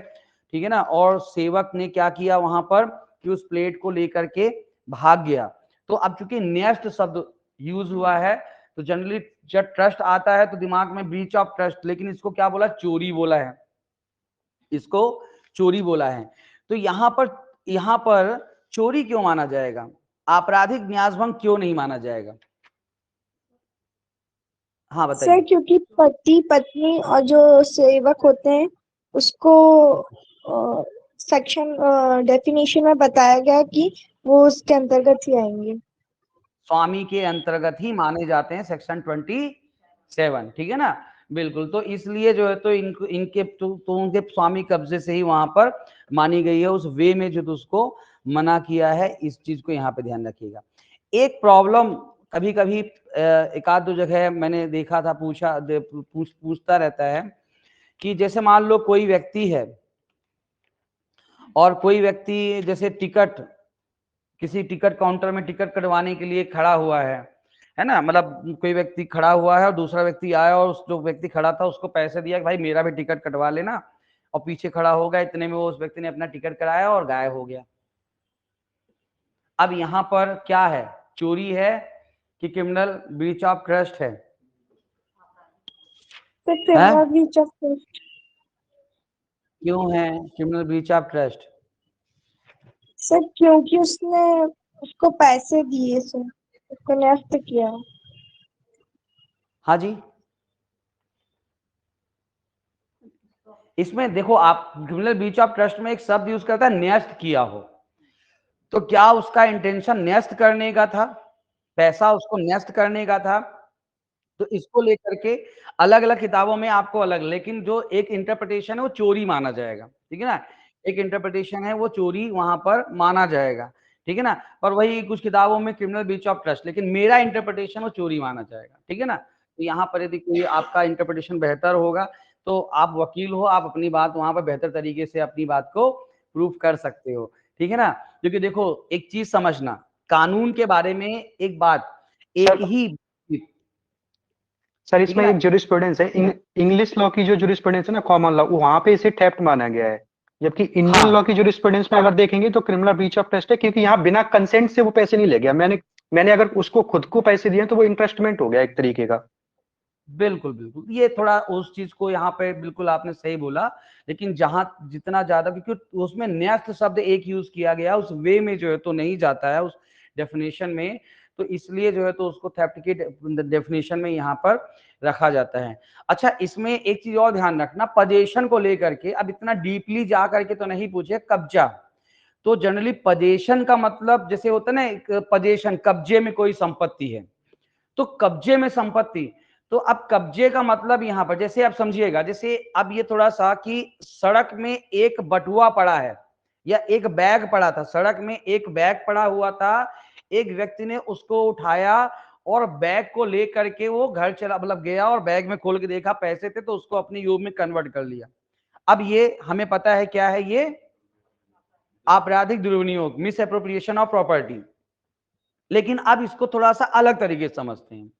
ठीक है ना, और सेवक ने क्या किया वहां पर कि उस प्लेट को लेकर के भाग गया। तो अब चूंकि नेस्ट शब्द यूज हुआ है, तो जनरली जब ट्रस्ट आता है तो दिमाग में ब्रीच ऑफ ट्रस्ट, लेकिन इसको क्या बोला, चोरी बोला है, इसको चोरी बोला है। तो यहाँ पर चोरी क्यों माना जाएगा, आपराधिक न्यासभंग क्यों नहीं माना जाएगा? हाँ सर बताइए। क्योंकि पति पत्नी और जो सेवक होते हैं उसको सेक्शन डेफिनेशन में बताया गया कि वो उसके अंतर्गत ही आएंगे, स्वामी के अंतर्गत ही माने जाते हैं, सेक्शन 27, ठीक है ना, बिल्कुल। तो इसलिए जो है तो इनके तो उनके स्वामी कब्जे से ही वहां पर मानी गई है, उस वे में जो तो उसको मना किया है, इस चीज को यहाँ पे ध्यान रखिएगा। एक प्रॉब्लम कभी कभी एक आध दो जगह मैंने देखा था, पूछता रहता है कि जैसे मान लो कोई व्यक्ति है और कोई व्यक्ति जैसे किसी टिकट काउंटर में टिकट कटवाने के लिए खड़ा हुआ है है ना, मतलब कोई व्यक्ति खड़ा हुआ है और दूसरा व्यक्ति आया और उस जो व्यक्ति खड़ा था उसको पैसे दिया कि भाई मेरा भी टिकट कटवा लेना, और पीछे खड़ा हो गया, इतने में वो उस व्यक्ति ने अपना टिकट कराया और गायब हो गया। अब यहाँ पर क्या है, चोरी है कि क्रिमिनल ब्रीच ऑफ ट्रस्ट है? Sir criminal breach of trust. क्यों है criminal breach of trust? Sir क्योंकि उसने उसको पैसे दिए सर, उसको न्यस्त किया। हाँ जी, इसमें देखो आप क्रिमिनल ब्रीच ऑफ ट्रस्ट में एक शब्द यूज करता है न्यस्त किया हो, तो क्या उसका इंटेंशन न्यस्त करने का था, पैसा उसको न्यस्त करने का था? तो इसको लेकर के अलग अलग किताबों में आपको अलग, लेकिन जो एक इंटरप्रिटेशन है वो चोरी माना जाएगा, ठीक है ना, एक इंटरप्रिटेशन है वो चोरी वहां पर माना जाएगा, ठीक है ना, पर वही कुछ किताबों में क्रिमिनल ब्रीच ऑफ ट्रस्ट, लेकिन मेरा इंटरप्रिटेशन वो चोरी माना जाएगा, ठीक है ना। तो यहाँ पर यदि कोई आपका इंटरप्रिटेशन बेहतर होगा तो आप वकील हो, आप अपनी बात वहां पर बेहतर तरीके से अपनी बात को प्रूफ कर सकते हो, ठीक है ना। क्योंकि देखो एक चीज समझना, कानून के बारे में एक बात, एक ही सर इसमें एक जुरिस्प्रूडेंस है, इंग्लिश लॉ की जो जुरिस्प्रूडेंस है ना, कॉमन लॉ, वहां पे इसे थेफ्ट माना गया है, जबकि इंडियन लॉ की जुरिस्प्रूडेंस में अगर देखेंगे तो क्रिमिनल ब्रीच ऑफ ट्रस्ट है, क्योंकि यहाँ बिना कंसेंट से वो पैसे नहीं ले गया, मैंने अगर उसको खुद को पैसे दिए तो वो इंटरेस्टमेंट हो गया एक तरीके का। बिल्कुल बिल्कुल, ये थोड़ा उस चीज को यहाँ पे बिल्कुल आपने सही बोला, लेकिन जहां जितना ज्यादा, क्योंकि उसमें न्यस्त शब्द एक यूज किया गया, उस वे में जो है तो नहीं जाता है उस डेफिनेशन में, तो इसलिए जो है तो उसको थेफ्ट की डेफिनेशन में यहाँ पर रखा जाता है। अच्छा, इसमें एक चीज और ध्यान रखना, पजेशन को लेकर के, अब इतना डीपली जा करके तो नहीं पूछे, कब्जा, तो जनरली पजेशन का मतलब जैसे होता है ना, एक पजेशन कब्जे में कोई संपत्ति है, तो कब्जे में संपत्ति, तो अब कब्जे का मतलब यहां पर जैसे आप समझिएगा, जैसे अब ये थोड़ा सा कि सड़क में एक बटुआ पड़ा है या एक बैग पड़ा था, सड़क में एक बैग पड़ा हुआ था, एक व्यक्ति ने उसको उठाया और बैग को लेकर के वो घर चला, मतलब गया और बैग में खोल के देखा पैसे थे तो उसको अपनी यूब में कन्वर्ट कर लिया। अब ये हमें पता है क्या है, ये आपराधिक दुर्विनियोग, मिस एप्रोप्रिएशन ऑफ प्रॉपर्टी। लेकिन अब इसको थोड़ा सा अलग तरीके से समझते हैं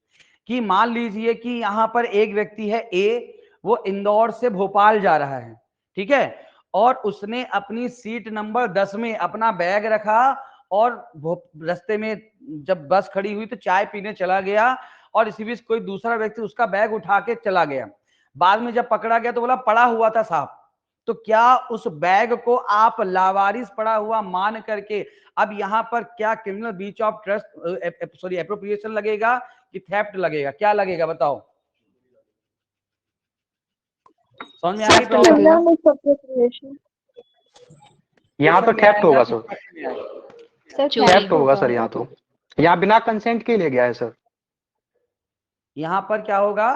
कि मान लीजिए कि यहां पर एक व्यक्ति है ए, वो इंदौर से भोपाल जा रहा है, ठीक है, और उसने अपनी सीट नंबर 10 में अपना बैग रखा और रास्ते में जब बस खड़ी हुई तो चाय पीने चला गया, और इसी बीच कोई दूसरा व्यक्ति उसका बैग उठा के चला गया, बाद में जब पकड़ा गया तो बोला पड़ा हुआ था साहब, तो क्या उस बैग को आप लावारिस पड़ा हुआ मान करके अब यहां पर क्या criminal breach of trust sorry appropriation लगेगा कि थेफ्ट लगेगा, क्या लगेगा बताओ? समझ में आ गई प्रॉब्लम? यहाँ तो थेफ्ट होगा सर, थेफ्ट होगा सर, यहाँ बिना कंसेंट के ले गया है सर, यहाँ पर क्या होगा?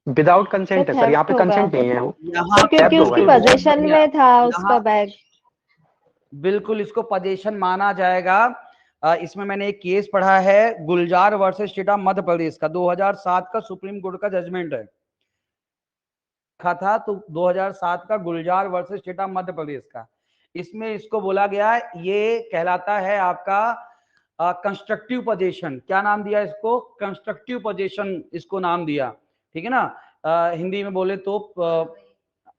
विदाउट कंसेंट है सर, यहाँ पे कंसेंट नहीं है, यहाँ क्योंकि उसकी पोजीशन में था उसका बैग। बिल्कुल इसको पोजीशन माना जाएगा। इसमें मैंने एक केस पढ़ा है गुलजार versus state of Madhya Pradesh का, 2007 का सुप्रीम कोर्ट का जजमेंट है, था तो 2007 का गुलजार versus state of Madhya Pradesh का, इसमें इसको बोला गया ये कहलाता है आपका कंस्ट्रक्टिव पोजीशन, क्या नाम दिया इसको? कंस्ट्रक्टिव पोजीशन इसको नाम दिया, ठीक है ना, हिंदी में बोले तो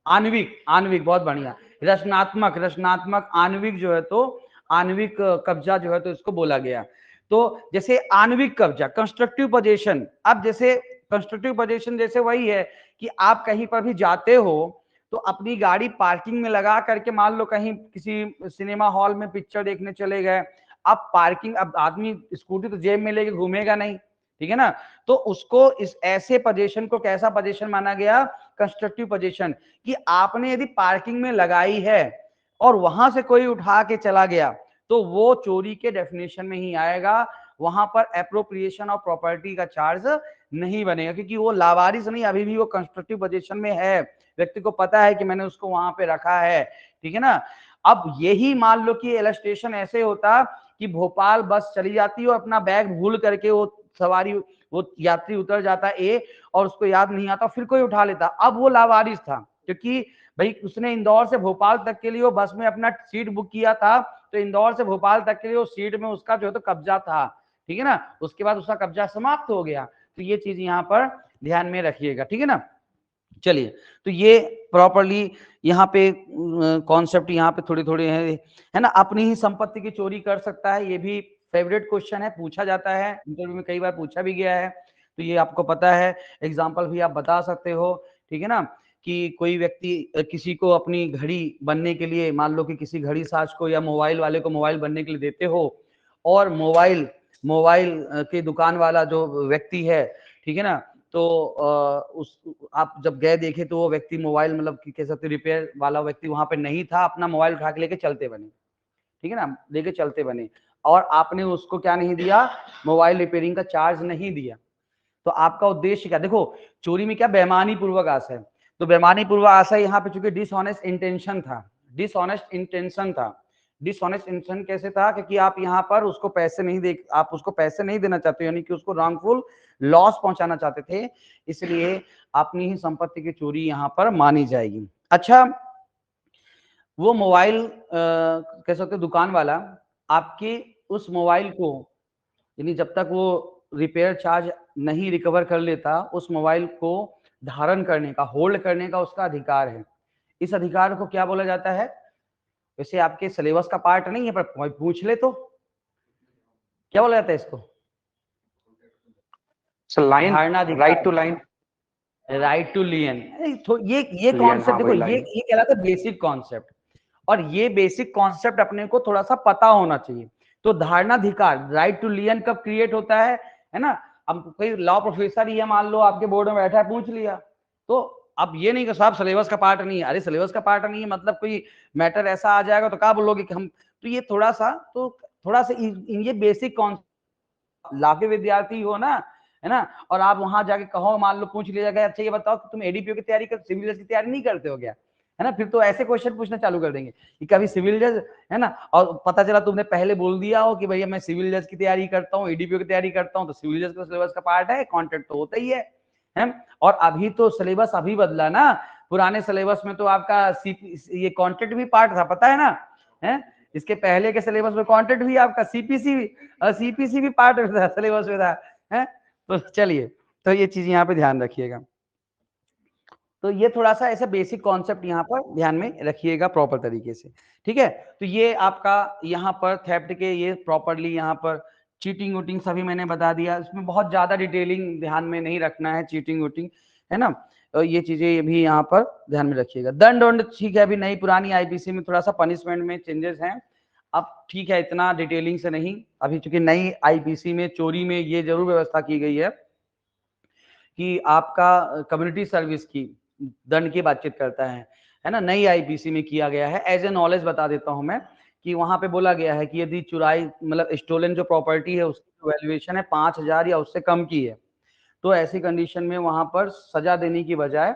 आणविक, आणविक, बहुत बढ़िया, रचनात्मक आणविक जो है तो आणविक कब्जा जो है तो इसको बोला गया। तो जैसे आणविक कब्जा कंस्ट्रक्टिव पोजीशन, अब जैसे कंस्ट्रक्टिव पोजीशन जैसे वही है कि आप कहीं पर भी जाते हो तो अपनी गाड़ी पार्किंग में लगा करके, मान लो कहीं किसी सिनेमा हॉल में पिक्चर देखने चले गए, अब पार्किंग, अब आदमी स्कूटी तो जेब में लेके घूमेगा नहीं, ठीक है ना, तो उसको इस ऐसे पोजीशन को कैसा पोजीशन माना गया? कंस्ट्रक्टिव पोजीशन, कि आपने यदि पार्किंग में लगाई है और वहां से कोई उठा के चला गया तो वो चोरी के डेफिनेशन में ही आएगा, वहां पर एप्रोप्रिएशन ऑफ प्रॉपर्टी का चार्ज नहीं बनेगा, क्योंकि वो लावारिस नहीं, अभी भी वो कंस्ट्रक्टिव पोजीशन में है, व्यक्ति को पता है कि मैंने उसको वहां पे रखा है, ठीक है ना। अब यही मान लो कि इलस्ट्रेशन ऐसे होता कि भोपाल बस चली जाती और अपना बैग भूल करके वो यात्री उतर जाता ए और उसको याद नहीं आता, फिर कोई उठा लेता, अब वो लावारिस था, क्योंकि भाई उसने इंदौर से भोपाल तक के लिए वो बस में अपना सीट बुक किया था, तो इंदौर से भोपाल तक के लिए वो सीट में उसका जो है तो कब्जा था, ठीक है ना, उसके बाद उसका कब्जा समाप्त हो गया। तो ये चीज यहाँ पर ध्यान में रखिएगा, ठीक है ना। चलिए, तो ये प्रॉपरली यहाँ पे कॉन्सेप्ट यहाँ पे थोड़े थोड़े हैं, है ना। अपनी ही संपत्ति की चोरी कर सकता है, ये भी फेवरेट क्वेश्चन है, पूछा जाता है इंटरव्यू में, कई बार पूछा भी गया है, तो ये आपको पता है, एग्जाम्पल भी आप बता सकते हो, ठीक है ना। कि कोई व्यक्ति किसी को अपनी घड़ी बनने के लिए, मान लो कि किसी घड़ी साज को या मोबाइल वाले को मोबाइल बनने के लिए देते हो, और मोबाइल के दुकान वाला जो व्यक्ति है, ठीक है ना, तो उस आप जब गए देखे तो वो व्यक्ति मोबाइल मतलब कह सकते रिपेयर वाला व्यक्ति वहां पे नहीं था, अपना मोबाइल उठा के लेके चलते बने, ठीक है ना, लेके चलते बने, और आपने उसको क्या नहीं दिया, मोबाइल रिपेयरिंग का चार्ज नहीं दिया। तो आपका उद्देश्य क्या, देखो चोरी में क्या बेईमानी पूर्वक आशय, तो बेईमानी पूर्वक आशय यहाँ पे चूंकि डिसऑनेस्ट इंटेंशन था, डिसऑनेस्ट इंटेंशन था। डिसऑनेस्ट इंटेंशन कैसे था, क्योंकि आप यहाँ पर उसको पैसे नहीं दे, आप उसको पैसे नहीं देना चाहते, यानी कि उसको रॉन्गफुल लॉस पहुंचाना चाहते थे, इसलिए अपनी ही संपत्ति की चोरी यहाँ पर मानी जाएगी। अच्छा, वो मोबाइल कह सकते दुकान वाला आपके उस मोबाइल को, यानी जब तक वो रिपेयर चार्ज नहीं रिकवर कर लेता, उस मोबाइल को धारण करने का, होल्ड करने का उसका अधिकार है। इस अधिकार को क्या बोला जाता है, वैसे आपके सिलेबस का पार्ट नहीं है पर पूछ ले तो क्या बोला जाता है इसको, लाइन, धारणाधिकार, right to lien, right to lien. ये लियन, कॉन्सेप्ट हाँ देखो, वही ये लाइन। कहलाता है बेसिक कॉन्सेप्ट, और ये बेसिक कॉन्सेप्ट अपने को थोड़ा सा पता होना चाहिए। तो धारणाधिकार, राइट टू लियन कब क्रिएट होता है ना। अब कोई लॉ प्रोफेसर ही है, मान लो आपके बोर्ड में बैठा है, पूछ लिया, तो अब ये नहीं कि साहब सिलेबस का पार्ट नहीं है, अरे सिलेबस का पार्ट नहीं है मतलब कोई मैटर ऐसा आ जाएगा तो क्या बोलोगे कि हम, तो ये थोड़ा सा ये बेसिक कॉन्सेप्ट लाके विद्यार्थी हो ना, है ना, और आप वहां जाके कहो, मान लो पूछ लिया गया, अच्छा ये बताओ कि तुम एडीपीओ की तैयारी कर, सिविल जज की तैयारी नहीं करते हो क्या, है ना, फिर तो ऐसे क्वेश्चन पूछना चालू कर देंगे कि कभी सिविल जज, है ना, और पता चला तुमने पहले बोल दिया हो कि भैया मैं सिविल जज की तैयारी करता हूँ, एडीपीओ की तैयारी करता हूँ, तो सिविल जज का सिलेबस का पार्ट है, कॉन्टेंट तो होता ही है। और अभी तो सिलेबस अभी बदला ना, पुराने सिलेबस में तो आपका ये कॉन्टेंट भी पार्ट था, पता है ना, है इसके पहले के सिलेबस में कॉन्टेंट भी आपका सीपीसी भी पार्ट था, सिलेबस में था, है। तो चलिए, तो ये चीज यहाँ पे ध्यान रखिएगा। तो ये थोड़ा सा ऐसा बेसिक कॉन्सेप्ट यहाँ पर ध्यान में रखिएगा प्रॉपर तरीके से, ठीक है। तो ये आपका यहाँ पर थेफ्ट के ये प्रॉपरली यहाँ पर चीटिंग वूटिंग सभी मैंने बता दिया, इसमें बहुत ज्यादा डिटेलिंग ध्यान में नहीं रखना है, चीटिंग वूटिंग, है ना। तो ये चीजें भी यहाँ पर ध्यान में रखिएगा। दंड ठीक है, अभी नई पुरानी आईपीसी में थोड़ा सा पनिशमेंट में चेंजेस हैं, अब ठीक है, इतना डिटेलिंग से नहीं, अभी चूंकि नई आईपीसी में चोरी में ये जरूर व्यवस्था की गई है कि आपका कम्युनिटी सर्विस की दंड की बातचीत करता है ना, नई आईपीसी में किया गया है। एज ए नॉलेज बता देता हूं मैं कि वहां पे बोला गया है कि यदि चुराई मतलब स्टोलन जो प्रॉपर्टी है उसकी वैल्यूएशन है 5,000 या उससे कम की है, तो ऐसी कंडीशन में वहां पर सजा देने की बजाय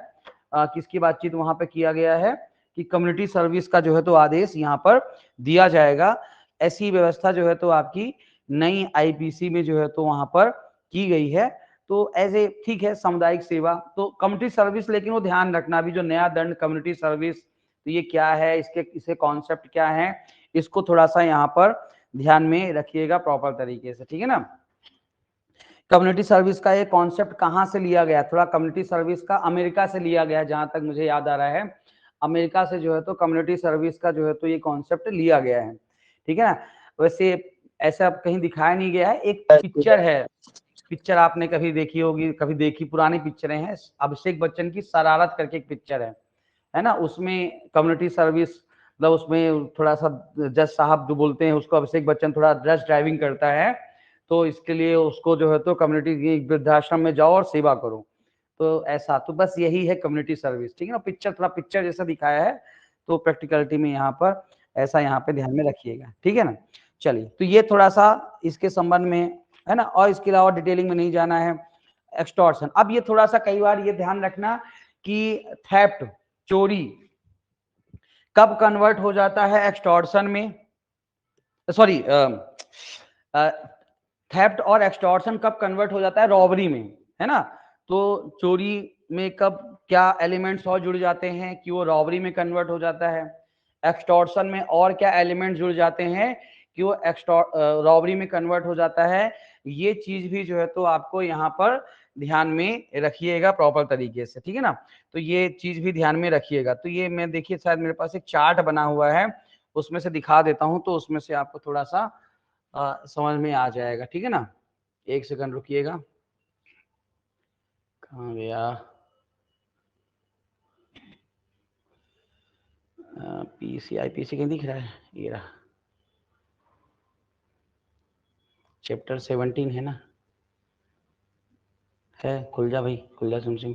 किसकी बातचीत वहां पे किया गया है कि कम्युनिटी सर्विस का जो है तो आदेश यहाँ पर दिया जाएगा। ऐसी व्यवस्था जो है तो आपकी नई आईपीसी में जो है तो वहां पर की गई है। तो एज ए ठीक है, सामुदायिक सेवा तो कम्युनिटी सर्विस, लेकिन वो ध्यान रखना अभी जो नया दंड कम्युनिटी सर्विस, तो ये क्या है, इसके कॉन्सेप्ट क्या है, इसको थोड़ा सा यहाँ पर ध्यान में रखिएगा प्रॉपर तरीके से, ठीक है ना। कम्युनिटी सर्विस का ये कॉन्सेप्ट कहाँ से लिया गया, थोड़ा कम्युनिटी सर्विस का अमेरिका से लिया गया, जहां तक मुझे याद आ रहा है अमेरिका से जो है तो कम्युनिटी सर्विस का जो है तो ये कॉन्सेप्ट लिया गया है, ठीक है ना। वैसे ऐसा कहीं दिखाया नहीं गया है, एक पिक्चर है, पिक्चर आपने कभी देखी होगी, कभी देखी, पुरानी पिक्चरें हैं, अभिषेक बच्चन की शरारत करके एक पिक्चर है ना, उसमें कम्युनिटी सर्विस मतलब उसमें थोड़ा सा जज साहब जो बोलते हैं उसको, अभिषेक बच्चन थोड़ा रश ड्राइविंग करता है, तो इसके लिए उसको जो है तो कम्युनिटी वृद्धाश्रम में जाओ और सेवा करो, तो ऐसा, तो बस यही है कम्युनिटी सर्विस, ठीक है ना। पिक्चर थोड़ा पिक्चर जैसा दिखाया है, तो प्रैक्टिकलिटी में यहाँ पर ऐसा यहाँ पे ध्यान में रखिएगा, ठीक है ना। चलिए, तो ये थोड़ा सा इसके संबंध में है ना, और इसके अलावा डिटेलिंग में नहीं जाना है। एक्सटॉर्शन, अब ये थोड़ा सा कई बार ये ध्यान रखना कि थेफ्ट चोरी कब कन्वर्ट हो जाता है एक्सटॉर्शन में, सॉरी थेफ्ट और एक्सटॉर्शन कब कन्वर्ट हो जाता है रॉबरी में, है ना। तो चोरी में कब क्या एलिमेंट्स और जुड़ जाते हैं कि वो रॉबरी में कन्वर्ट हो जाता है, एक्सटॉर्शन में और क्या एलिमेंट्स जुड़ जाते हैं कि वो रॉबरी में कन्वर्ट हो जाता है, ये चीज भी जो है तो आपको यहाँ पर ध्यान में रखिएगा प्रॉपर तरीके से, ठीक है ना। तो ये चीज भी ध्यान में रखिएगा। तो ये मैं देखिए शायद मेरे पास एक चार्ट बना हुआ है, उसमें से दिखा देता हूं, तो उसमें से आपको थोड़ा सा समझ में आ जाएगा, ठीक है ना। एक सेकंड रुकिएगा, कहाँ गया पीसी आईपीसी कहीं दिख रहा है, ये रहा, चैप्टर 17 है ना, है, खुल जा भाई, खुल जा सिंह।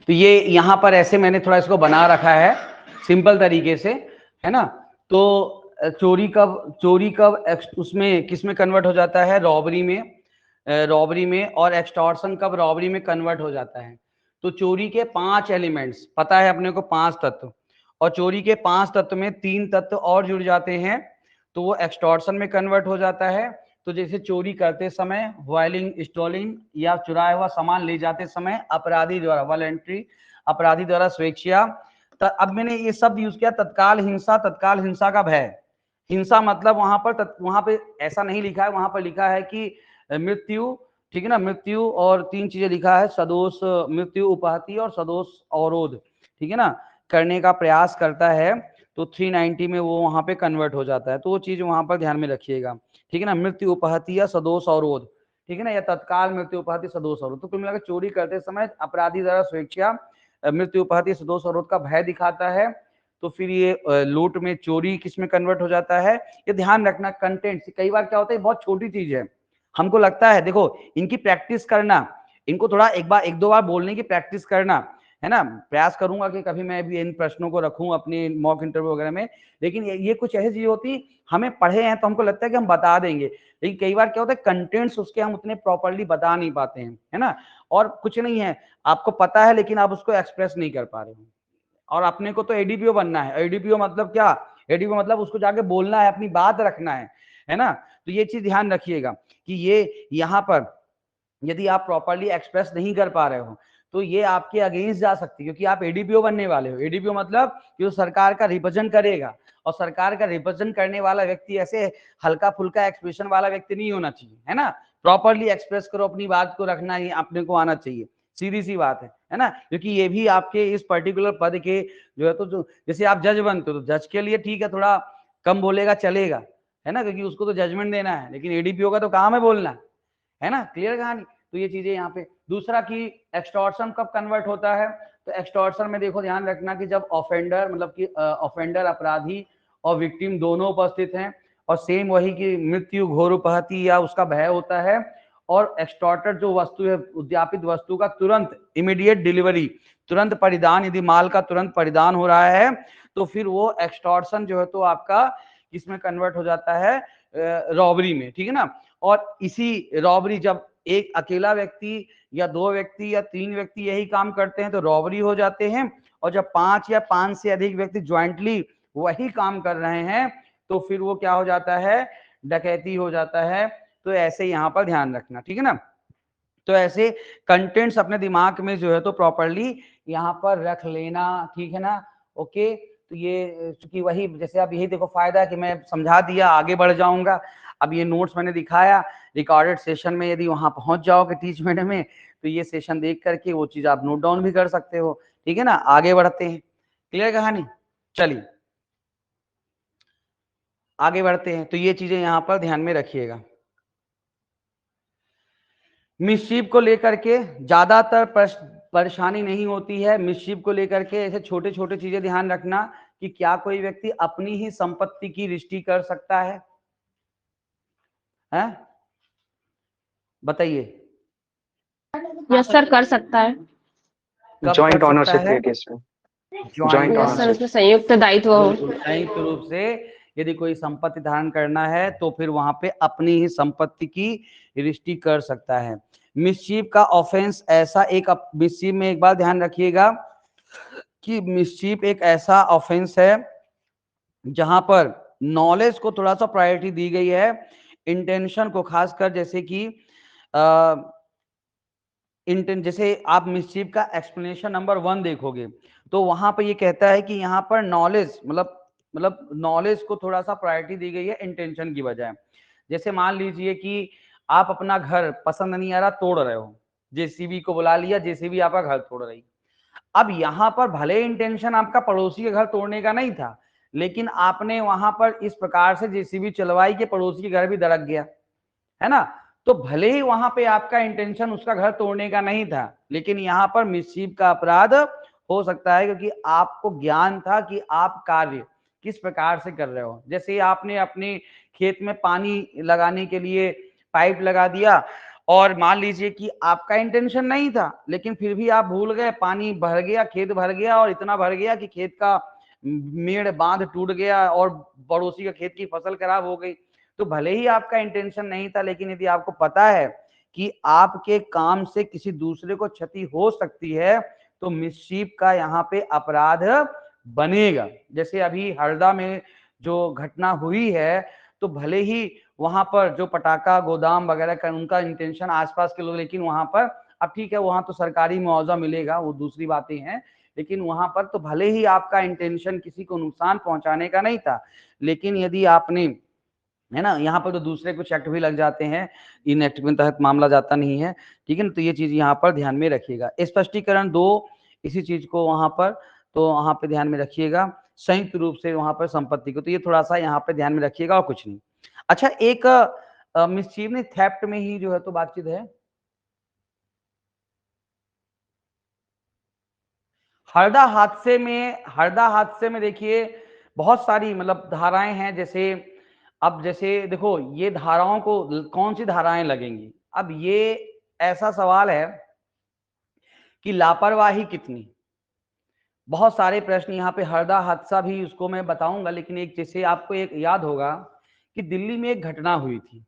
तो ये यहाँ पर ऐसे मैंने थोड़ा इसको बना रखा है सिंपल तरीके से, है ना। तो चोरी कब उसमें किस में कन्वर्ट हो जाता है, रॉबरी में, और एक्सटॉर्शन कब रॉबरी में कन्वर्ट हो जाता है। तो चोरी के 5 एलिमेंट्स पता है अपने को, 5 तत्व, और चोरी के 5 तत्व में 3 तत्व और जुड़ जाते हैं, तो वो एक्सटॉर्शन में कन्वर्ट हो जाता है। तो जैसे चोरी करते समय, वायलिंग, स्टॉलिंग या चुराया हुआ सामान ले जाते समय अपराधी द्वारा, वॉलंटरी, अपराधी द्वारा स्वेच्छा। अब मैंने ये शब्द यूज किया, तत्काल हिंसा का भय। हिंसा मतलब वहां पे ऐसा नहीं लिखा है, वहां पर लिखा है कि मृत्यु, ठीक है ना, मृत्यु और 3 चीजें लिखा है, सदोष मृत्यु उपहति और सदोष अवरोध, ठीक है ना, करने का प्रयास करता है। तो 390 में वो वहां पे कन्वर्ट हो जाता है, तो वो चीज वहां पर ध्यान में रखिएगा, ठीक है ना। मृत्यु उपहति या सदोष अवरोध, ठीक है ना, या तत्काल मृत्यु उपहति सदोष अवरोध। तो कुल मिलाकर चोरी करते समय अपराधी द्वारा स्वेच्छा, मृत्यु उपहति सदोष अवरोध का भय दिखाता है। तो फिर ये लूट में चोरी किस में कन्वर्ट हो जाता है, ये ध्यान रखना। कंटेंट कई बार क्या होता है, बहुत छोटी चीज है, हमको लगता है, देखो इनकी प्रैक्टिस करना, इनको थोड़ा एक दो बार बोलने की प्रैक्टिस करना, है ना। प्रयास करूंगा कि कभी मैं भी इन प्रश्नों को रखूं अपनी मॉक इंटरव्यू वगैरह में। लेकिन ये कुछ ऐसी चीज होती, हमें पढ़े हैं तो हमको लगता है कि हम बता देंगे, लेकिन कई बार क्या होता है कंटेंट्स उसके हम उतने प्रॉपरली बता नहीं पाते हैं, है ना। और कुछ नहीं है, आपको पता है लेकिन आप उसको एक्सप्रेस नहीं कर पा रहे हो। और अपने को तो एडीपीओ बनना है। एडीपीओ मतलब क्या, एडीपीओ मतलब उसको जाके बोलना है, अपनी बात रखना है ना। तो ये चीज ध्यान रखिएगा कि ये यहाँ पर यदि आप प्रॉपरली एक्सप्रेस नहीं कर पा रहे हो तो ये आपके अगेंस्ट जा सकती है, क्योंकि आप एडीपीओ बनने वाले हो। एडीपीओ मतलब जो सरकार का रिप्रेजेंट करेगा, और सरकार का रिप्रेजेंट करने वाला व्यक्ति ऐसे हल्का फुल्का एक्सप्रेशन वाला व्यक्ति नहीं होना चाहिए, है ना। प्रॉपरली एक्सप्रेस करो, अपनी बात को रखना ही अपने को आना चाहिए, सीधी सी बात है ना। क्योंकि ये भी आपके इस पर्टिकुलर पद के जो है, तो जो जैसे आप जज बनते हो तो जज के लिए ठीक है, थोड़ा कम बोलेगा चलेगा, है ना, क्योंकि उसको तो जजमेंट देना है। लेकिन एडीपीओ का तो काम है बोलना, है ना। क्लियर कहानी। तो ये चीजें यहाँ पे। दूसरा कि एक्सटॉर्शन कब कन्वर्ट होता है, तो एक्सटॉर्शन में देखो ध्यान रखना कि जब ऑफेंडर मतलब कि ऑफेंडर अपराधी और विक्टिम दोनों उपस्थित हैं, और सेम वही की मृत्यु, घोर उपहति या उसका भय होता है, और एक्सटॉर्टर जो वस्तु है, उद्यापित वस्तु का तुरंत इमीडिएट डिलीवरी, तुरंत परिधान, यदि माल का तुरंत परिधान हो रहा है तो फिर वो एक्सटॉर्शन जो है तो आपका किसमें कन्वर्ट हो जाता है, रॉबरी में, ठीक है ना। और इसी रॉबरी जब एक अकेला व्यक्ति या 2 व्यक्ति या 3 व्यक्ति यही काम करते हैं तो रॉबरी हो जाते हैं, और जब 5 या 5 से अधिक व्यक्ति ज्वाइंटली वही काम कर रहे हैं तो फिर वो क्या हो जाता है, डकैती हो जाता है। तो ऐसे यहाँ पर ध्यान रखना, ठीक है ना। तो ऐसे कंटेंट्स अपने दिमाग में जो है तो प्रॉपरली यहाँ पर रख लेना, ठीक है ना। ओके, तो ये चूंकि वही, जैसे आप यही देखो फायदा है कि मैं समझा दिया, आगे बढ़ जाऊंगा। अब ये नोट्स मैंने दिखाया, रिकॉर्डेड सेशन में यदि वहां पहुंच जाओगे 30 मिनट में, तो ये सेशन देख करके वो चीज आप नोट डाउन भी कर सकते हो, ठीक है ना। आगे बढ़ते हैं, क्लियर कहानी। चलिए आगे बढ़ते हैं। तो ये चीजें यहाँ पर ध्यान में रखिएगा। मिसचीफ को लेकर के ज्यादातर परेशानी नहीं होती है। मिसचीफ को लेकर के ऐसे छोटे छोटे चीजें ध्यान रखना कि क्या कोई व्यक्ति अपनी ही संपत्ति की रिष्टी कर सकता है, हैं? बताइए। यस सर, कर सकता है। जॉइंट ऑनरशिप के केस में, जॉइंट यस सर, ऑनरशिप, उसमें संयुक्त दायित्व हो। संयुक्त रूप से यदि कोई संपत्ति धारण करना है तो फिर वहां पे अपनी ही संपत्ति की रिष्टी कर सकता है। मिसचीफ का ऑफेंस ऐसा एक, मिसचीफ में एक बार ध्यान रखिएगा कि मिसचीफ एक ऐसा ऑफेंस है जहां पर नॉलेज को थोड़ा सा प्रायोरिटी दी गई है, इंटेंशन को खासकर, जैसे कि जैसे आप मिसचीफ का एक्सप्लेनेशन नंबर 1 देखोगे तो वहां पर ये कहता है कि यहाँ पर नॉलेज मतलब मतलब नॉलेज को थोड़ा सा प्रायोरिटी दी गई है इंटेंशन की बजाय। जैसे मान लीजिए कि आप अपना घर पसंद नहीं आ रहा, तोड़ रहे हो, जेसीबी को बुला लिया, जेसीबी आपका घर तोड़ रही। अब यहाँ पर भले इंटेंशन आपका पड़ोसी के घर तोड़ने का नहीं था, लेकिन आपने वहां पर इस प्रकार से जेसीबी चलवाई कि पड़ोसी के घर भी दरक गया, है ना। तो भले ही वहां पे आपका इंटेंशन उसका घर तोड़ने का नहीं था, लेकिन यहाँ पर मिसचीफ का अपराध हो सकता है, क्योंकि आपको ज्ञान था कि आप कार्य किस प्रकार से कर रहे हो। जैसे आपने अपने खेत में पानी लगाने के लिए पाइप लगा दिया, और मान लीजिए कि आपका इंटेंशन नहीं था, लेकिन फिर भी आप भूल गए, पानी भर गया, खेत भर गया, और इतना भर गया कि खेत का मेड़ बांध टूट गया और पड़ोसी का खेत की फसल खराब हो गई। तो भले ही आपका इंटेंशन नहीं था, लेकिन यदि आपको पता है कि आपके काम से किसी दूसरे को क्षति हो सकती है, तो मिसचीफ का यहाँ पे अपराध बनेगा। जैसे अभी हरदा में जो घटना हुई है, तो भले ही वहां पर जो पटाखा गोदाम वगैरह का उनका इंटेंशन आसपास के लोग, लेकिन वहां पर अब ठीक है, वहां तो सरकारी मुआवजा मिलेगा, वो दूसरी बातें हैं, लेकिन वहां पर तो भले ही आपका इंटेंशन किसी को नुकसान पहुंचाने का नहीं था, लेकिन यदि आपने, है ना, यहाँ पर तो दूसरे कुछ एक्ट भी लग जाते हैं, इन एक्ट के तहत मामला जाता नहीं है, ठीक है ना। तो ये चीज यहाँ पर ध्यान में रखिएगा। स्पष्टीकरण 2 इसी चीज को वहां पर, तो वहां पे ध्यान में रखिएगा, संयुक्त रूप से वहां पर संपत्ति को, तो ये थोड़ा सा यहाँ पे ध्यान में रखिएगा और कुछ नहीं। अच्छा, एक मिसचीफ ने थेफ्ट में ही जो है तो बातचीत है। हरदा हादसे में देखिए बहुत सारी मतलब धाराएं हैं। जैसे अब जैसे देखो, ये धाराओं को कौन सी धाराएं लगेंगी, अब ये ऐसा सवाल है कि लापरवाही कितनी, बहुत सारे प्रश्न यहाँ पे। हरदा हादसा भी उसको मैं बताऊंगा, लेकिन एक जैसे आपको एक याद होगा कि दिल्ली में एक घटना हुई थी,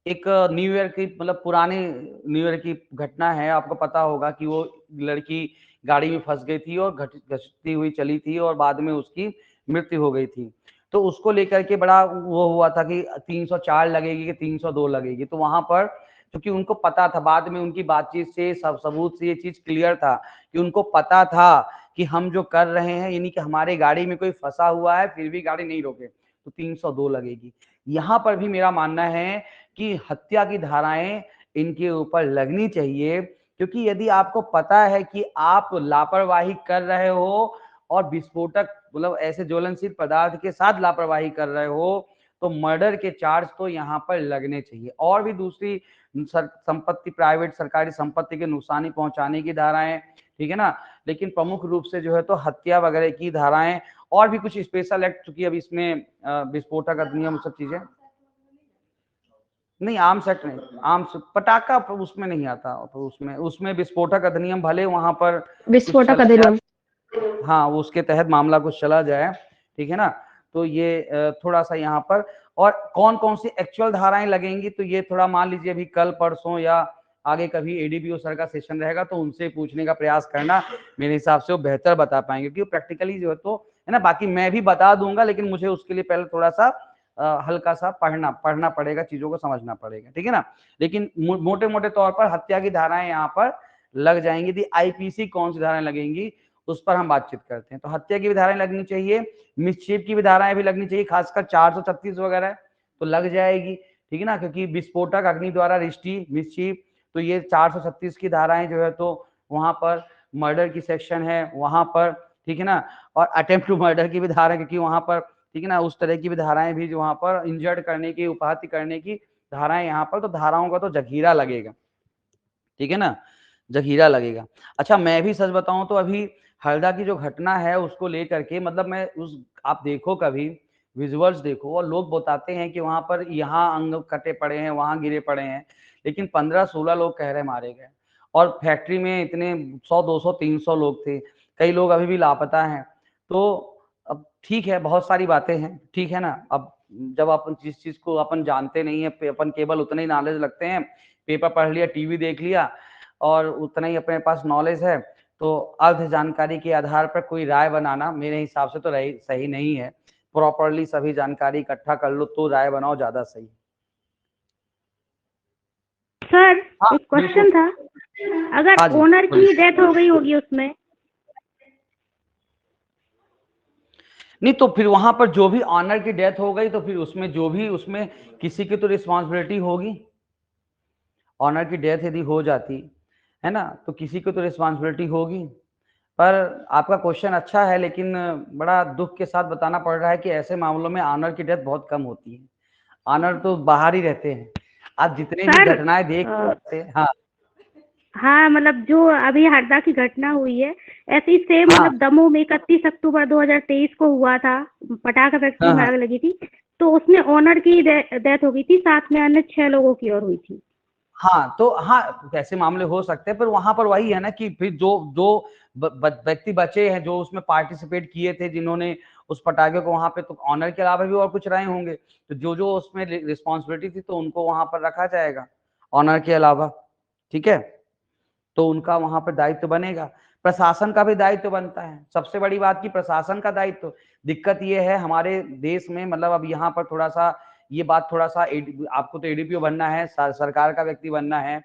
एक न्यू ईयर की, मतलब पुराने न्यू ईयर की घटना है। आपको पता होगा कि वो लड़की गाड़ी में फंस गई थी और घसती हुई चली थी, और बाद में उसकी मृत्यु हो गई थी। तो उसको लेकर के बड़ा वो हुआ था कि 304 लगेगी कि 302 लगेगी। तो वहां पर क्योंकि उनको पता था, बाद में उनकी बातचीत से, सब सबूत से ये चीज क्लियर था कि उनको पता था कि हम जो कर रहे हैं, यानी कि हमारे गाड़ी में कोई फंसा हुआ है, फिर भी गाड़ी नहीं रोके, तो 302 लगेगी। यहाँ पर भी मेरा मानना है कि हत्या की धाराएं इनके ऊपर लगनी चाहिए, क्योंकि यदि आपको पता है कि आप लापरवाही कर रहे हो और विस्फोटक मतलब ऐसे ज्वलनशील पदार्थ के साथ लापरवाही कर रहे हो, तो मर्डर के चार्ज तो यहाँ पर लगने चाहिए। और भी दूसरी संपत्ति, प्राइवेट सरकारी संपत्ति के नुकसानी पहुंचाने की धाराएं, ठीक है ना, लेकिन प्रमुख रूप से जो है तो हत्या वगैरह की धाराएं, और भी कुछ स्पेशल एक्ट, चूंकि अब इसमें विस्फोटक अधिनियम सब चीजें नहीं, आर्म्स एक्ट नहीं, आर्म्स पटाखा उसमें नहीं आता, तो उसमें विस्फोटक अधिनियम भले वहां पर विस्फोटक अधिनियम, हाँ उसके तहत मामला कुछ चला जाए, ठीक है ना। तो ये थोड़ा सा यहाँ पर, और कौन कौन सी एक्चुअल धाराएं लगेंगी, तो ये थोड़ा मान लीजिए अभी कल परसों या आगे कभी एडीपीओ सर का सेशन रहेगा, तो उनसे पूछने का प्रयास करना, मेरे हिसाब से वो बेहतर बता पाएंगे, क्योंकि प्रैक्टिकली जो है तो, है ना। बाकी मैं भी बता दूंगा, लेकिन मुझे उसके लिए पहले थोड़ा सा हल्का सा पढ़ना पड़ेगा, चीजों को समझना पड़ेगा, ठीक है ना। लेकिन मोटे मोटे तौर पर हत्या की धाराएं यहाँ पर लग जाएंगी। यदि आईपीसी कौन सी धाराएं लगेंगी उस पर हम बातचीत करते हैं। तो हत्या की भी धाराएं लगनी चाहिए, मिसचीफ की भी धाराएं भी लगनी चाहिए, खासकर 436 वगैरह तो लग जाएगी, ठीक है ना, क्योंकि विस्फोटक, अग्नि द्वारा रिष्टि, मिसचीफ, तो ये 436 की धाराएं जो है तो वहां पर मर्डर की सेक्शन है वहां पर, ठीक है ना। और अटेम्प्ट टू मर्डर की भी धारा, क्योंकि वहां पर, ठीक है ना, उस तरह की भी धाराएं भी जो वहां पर इंजर्ड करने की, उपाहत्य करने की धाराएं यहाँ पर, तो धाराओं का तो जखीरा लगेगा, ठीक है ना, जखीरा लगेगा। अच्छा, मैं भी सच बताऊं तो अभी हरदा की जो घटना है उसको लेकर के, मतलब मैं उस, आप देखो कभी विजुअल्स देखो, और लोग बताते हैं कि वहां पर यहाँ अंग कटे पड़े हैं, वहां गिरे पड़े हैं, लेकिन 15-16 लोग कह रहे मारे गए, और फैक्ट्री में इतने 100, 200, 300 लोग थे, कई लोग अभी भी लापता हैं। तो अब ठीक है, बहुत सारी बातें हैं, ठीक है ना। अब जब अपन जिस चीज को अपन जानते नहीं है, अपन केवल उतने ही नॉलेज लगते हैं, पेपर पढ़ लिया, टीवी देख लिया, और उतना ही अपने पास नॉलेज है, तो अर्ध जानकारी के आधार पर कोई राय बनाना मेरे हिसाब से तो सही नहीं है। प्रॉपरली सभी जानकारी इकट्ठा कर लो तो राय बनाओ, ज्यादा सही। सर हाँ, एक क्वेश्चन था, अगर हाँ जी, ओनर की डेथ हो गई होगी उसमें, नहीं तो फिर वहां पर जो भी ऑनर की डेथ हो गई तो फिर उसमें जो भी उसमें किसी की तो रिस्पॉन्सिबिलिटी होगी। ऑनर की डेथ यदि हो जाती है ना तो किसी को तो रिस्पॉन्सिबिलिटी होगी। पर आपका क्वेश्चन अच्छा है, लेकिन बड़ा दुख के साथ बताना पड़ रहा है कि ऐसे मामलों में ऑनर की डेथ बहुत कम होती है। ऑनर तो बाहर ही रहते हैं। आप जितने भी सर, घटनाएं देख सकते हैं। हाँ हाँ, मतलब जो अभी हरदा की घटना हुई है, ऐसी सेम हाँ मतलब दमोह में 31 अक्टूबर 2023 को हुआ था, पटाखा फैक्ट्री हाँ में हाँ आग लगी थी, तो उसमें ओनर की डेथ हो गई थी, साथ में अन्य 6 लोगों की और हुई थी। हाँ तो हाँ ऐसे मामले हो सकते हैं, पर वहां पर वही है ना कि फिर जो जो व्यक्ति बचे हैं जो उसमें पार्टिसिपेट किए थे, जिन्होंने उस पटाखे को वहां पे, तो ऑनर के अलावा भी और कुछ रहे होंगे, तो जो जो उसमें रिस्पॉन्सिबिलिटी थी तो उनको वहां पर रखा जाएगा ऑनर के अलावा। ठीक है, तो उनका वहां पर दायित्व बनेगा। प्रशासन का भी दायित्व बनता है। सबसे बड़ी बात की प्रशासन का दायित्व, दिक्कत ये है हमारे देश में, मतलब अब यहाँ पर थोड़ा सा ये बात थोड़ा सा आपको तो एडीपीओ बनना है, सरकार का व्यक्ति बनना है,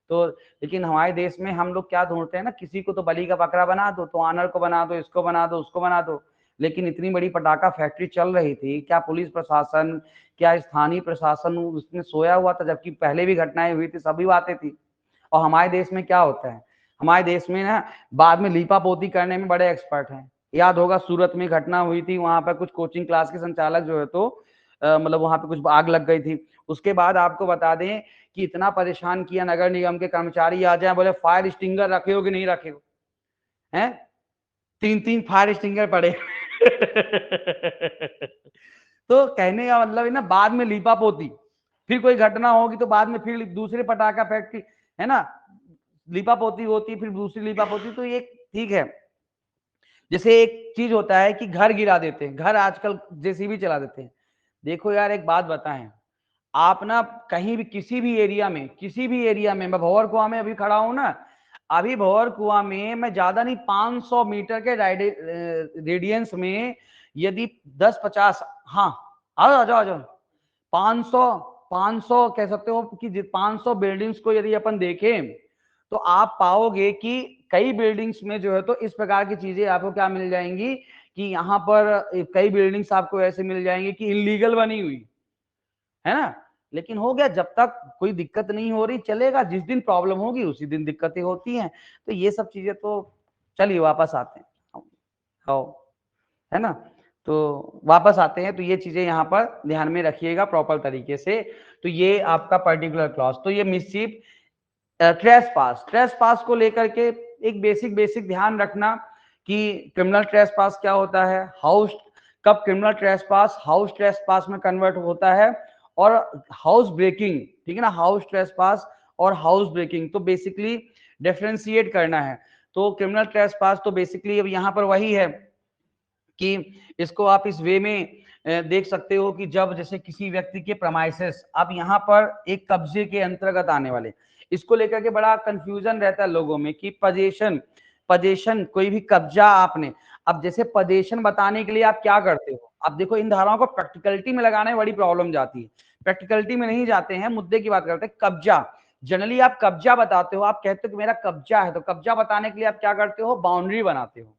तो लेकिन हमारे देश में हम लोग क्या ढूंढते हैं ना, किसी को तो बलि का बकरा बना दो, तो ऑनर को बना दो, इसको बना दो, उसको बना दो। लेकिन इतनी बड़ी पटाखा फैक्ट्री चल रही थी, क्या पुलिस प्रशासन, क्या स्थानीय प्रशासन उसमें सोया हुआ था? जबकि पहले भी घटनाएं हुई थी, सभी बातें थी। और हमारे देश में क्या होता है, हमारे देश में ना बाद में लीपा पोती करने में बड़े एक्सपर्ट हैं। याद होगा सूरत में घटना हुई थी, वहां पर कुछ कोचिंग क्लास के संचालक जो है तो मतलब वहां पे कुछ आग लग गई थी। उसके बाद आपको बता दें कि इतना परेशान किया, नगर निगम के कर्मचारी आ जाए, बोले फायर स्टिंगर रखे हो कि नहीं रखे हो, हैं 3-3 फायर स्टिंगर पड़े। तो कहने का मतलब है ना, बाद में लीपा पोती, फिर कोई घटना होगी तो बाद में फिर दूसरे पटाखा फैक्ट्री है ना, लीपा पोती होती, फिर दूसरी लीपा पोती, तो ये ठीक है। जैसे एक चीज होता है कि घर गिरा देते हैं, घर आजकल जेसीबी चला देते हैं। देखो यार एक बात बताएं, आप ना कहीं भी किसी भी एरिया में, किसी भी एरिया में, मैं भंवर कुआं में अभी खड़ा हूं ना, अभी भंवर कुआं में मैं ज्यादा नहीं 500 मीटर के रेडियंस में यदि 10-50, हाँ आ जाओ आ जाओ, 500 500 कह सकते हो कि 500 बिल्डिंग्स को यदि अपन देखें तो आप पाओगे कि कई बिल्डिंग्स में जो है तो इस प्रकार की चीजें आपको क्या मिल जाएंगी कि यहाँ पर कई बिल्डिंग्स आपको ऐसे मिल जाएंगी कि इलीगल बनी हुई है ना। लेकिन हो गया, जब तक कोई दिक्कत नहीं हो रही चलेगा, जिस दिन प्रॉब्लम होगी उसी दिन दिक्कतें होती हैं। तो ये सब चीजें तो चलिए वापस आते हैं, आओ, है ना। तो वापस आते हैं, तो ये चीजें यहाँ पर ध्यान में रखिएगा प्रॉपर तरीके से। तो ये आपका पर्टिकुलर क्लॉज, तो ये मिसचीफ, ट्रेस पास को लेकर के एक बेसिक ध्यान रखना कि क्रिमिनल ट्रेस पास क्या होता है, हाउस, कब क्रिमिनल ट्रेस पास में कन्वर्ट होता है, और हाउस ब्रेकिंग, ठीक है ना, हाउस ट्रेस पास और हाउस ब्रेकिंग, तो बेसिकली डिफरेंशिएट करना है। तो क्रिमिनल ट्रेस पास तो बेसिकली अब यहाँ पर वही है कि इसको आप इस वे में देख सकते हो कि जब जैसे किसी व्यक्ति के प्रमाइसेस, अब यहाँ पर एक कब्जे के अंतर्गत आने वाले, इसको लेकर के बड़ा कंफ्यूजन रहता है लोगों में कि पजेशन कोई भी कब्जा आपने, अब जैसे पजेशन बताने के लिए आप क्या करते हो, अब देखो इन धाराओं को प्रैक्टिकलिटी में लगाने में बड़ी प्रॉब्लम जाती है। प्रैक्टिकलिटी में नहीं जाते हैं, मुद्दे की बात करते हैं। कब्जा, जनरली आप कब्जा बताते हो, आप कहते हो कि मेरा कब्जा है, तो कब्जा बताने के लिए आप क्या करते हो, बाउंड्री बनाते हो।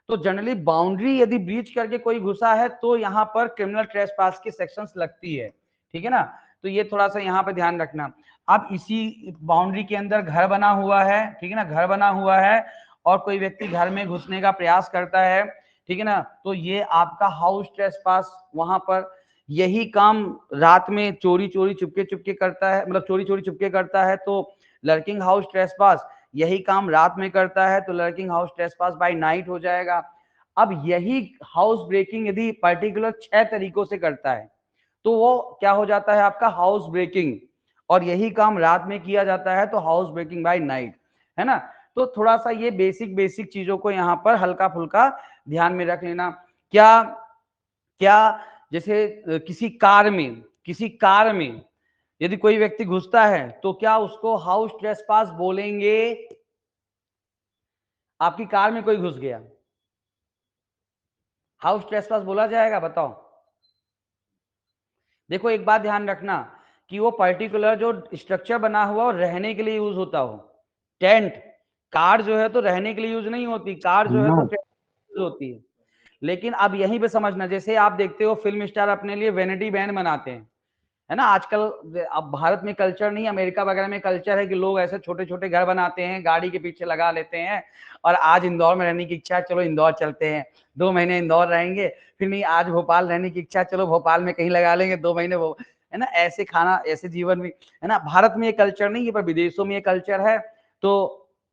तो जनरली बाउंड्री यदि ब्रीच करके कोई घुसा है तो यहाँ पर क्रिमिनल ट्रेसपास की सेक्शंस लगती है, ठीक है ना। तो ये थोड़ा सा यहाँ पे ध्यान रखना। अब इसी बाउंड्री के अंदर घर बना हुआ है, ठीक है ना, घर बना हुआ है और कोई व्यक्ति घर में घुसने का प्रयास करता है, ठीक है ना, तो ये आपका हाउस ट्रेसपास वहां पर यही काम रात में चोरी चुपके करता है, मतलब चोरी चुपके करता है तो लर्किंग हाउस ट्रेसपास, यही काम रात में करता है तो lurking house trespass by night हो जाएगा। अब यही हाउस ब्रेकिंग यदि पर्टिकुलर 6 तरीकों से करता है तो वो क्या हो जाता है आपका हाउस ब्रेकिंग, और यही काम रात में किया जाता है तो हाउस ब्रेकिंग बाय नाइट, है ना। तो थोड़ा सा ये बेसिक चीजों को यहाँ पर हल्का फुल्का ध्यान में रख लेना। क्या क्या जैसे किसी कार में यदि कोई व्यक्ति घुसता है तो क्या उसको हाउस ट्रेसपास बोलेंगे? आपकी कार में कोई घुस गया, हाउस ट्रेसपास बोला जाएगा? बताओ। देखो एक बात ध्यान रखना कि वो पर्टिकुलर जो स्ट्रक्चर बना हुआ हो रहने के लिए यूज होता हो, टेंट। कार जो है तो रहने के लिए यूज नहीं होती, कार जो है तो टेंट यूज होती है। लेकिन अब यहीं पे समझना, जैसे आप देखते हो फिल्म स्टार अपने लिए वेनिटी वैन बनाते हैं, है ना। आजकल अब भारत में कल्चर नहीं, अमेरिका वगैरह में कल्चर है कि लोग ऐसे छोटे छोटे घर बनाते हैं, गाड़ी के पीछे लगा लेते हैं, और आज इंदौर में रहने की इच्छा है, चलो इंदौर चलते हैं, 2 महीने इंदौर रहेंगे, फिर नहीं आज भोपाल रहने की इच्छा, चलो भोपाल में कहीं लगा लेंगे 2 महीने वो, है ना। ऐसे खाना, ऐसे जीवन में, है ना। भारत में ये कल्चर नहीं है, पर विदेशों में ये कल्चर है। तो